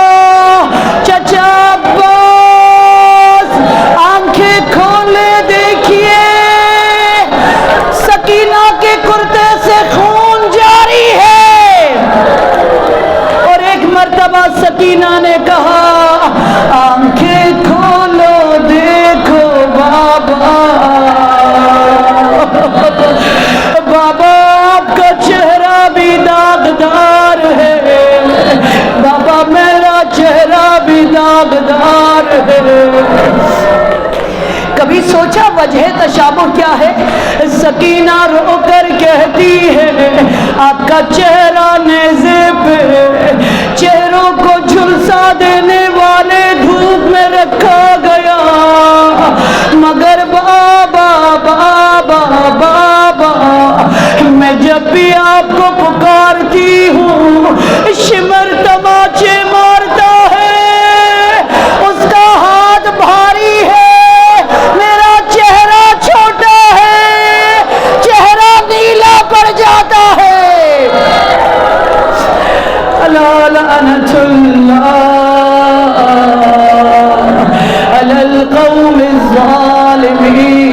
چچا عباس، آنکھیں کھولے دیکھیے، سکینہ کے کرتے سے خون جاری ہے. اور ایک مرتبہ سکینہ نے کہا آنکھیں کھولو دیکھو بابا، بابا آپ کا چہرہ بھی داغدار ہے، بابا میرا چہرہ بھی داغدار ہے. کبھی سوچا وجہ تشابہ کیا ہے؟ سکینہ رو کر کہتی ہے آپ کا چہرہ نیزے پہ، چہروں کو جھلسا دینے والے دھوپ میں رکھا گیا، مگر بابا بابا بابا میں جب بھی آپ کو پکارتی ہوں شمر تماچے مارتا ہے، اس کا ہاتھ بھاری ہے، میرا چہرہ چھوٹا ہے، چہرہ نیلا پڑ جاتا ہے. الا لعنت اللہ علی القوم الظالمین.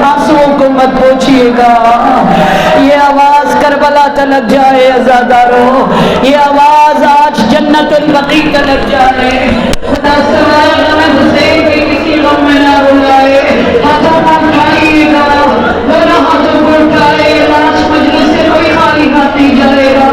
آنسوؤں کو مت پوچھئے گا، یہ آواز کربلا تلک جائے عزاداروں، یہ آواز آج جنت البقیع تلک جائے. خدا سوائے غم حسین کے کسی غم میں نہ رلائے. ہاتھوں کو اٹھائیے گا، دونوں ہاتھوں کو اٹھائے، لاش مجلس سے کوئی خالی ہاتھ نہیں جائے گا.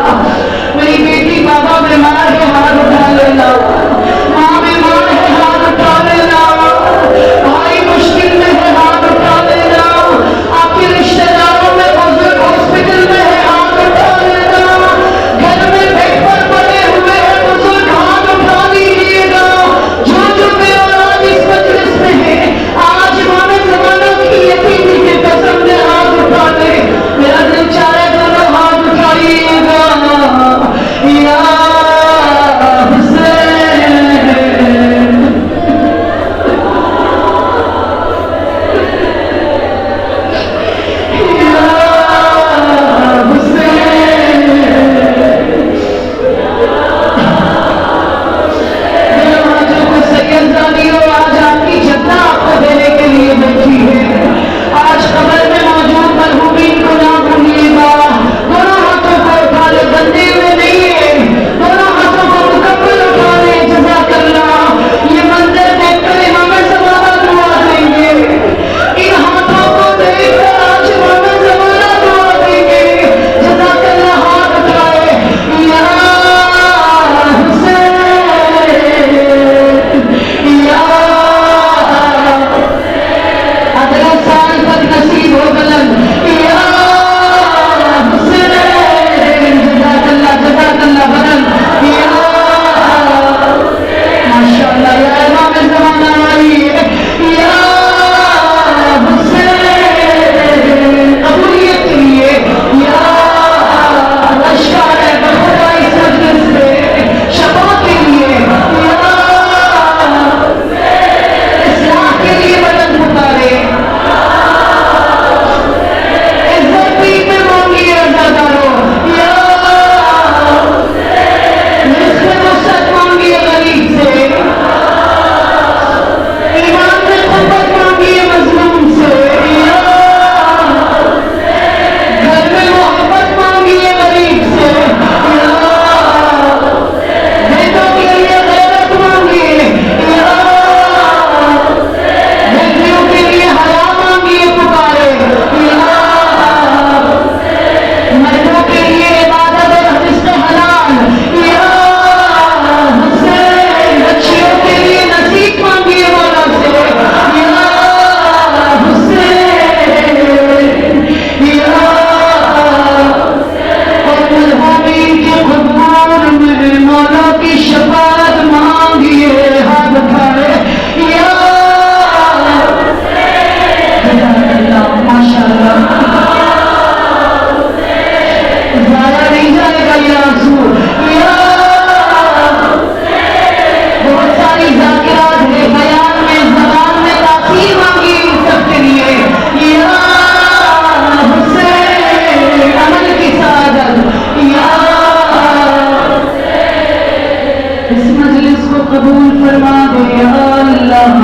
قبول فرما دے یا اللہ،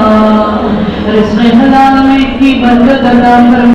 رزق حلال میں کی برکت عطا فرما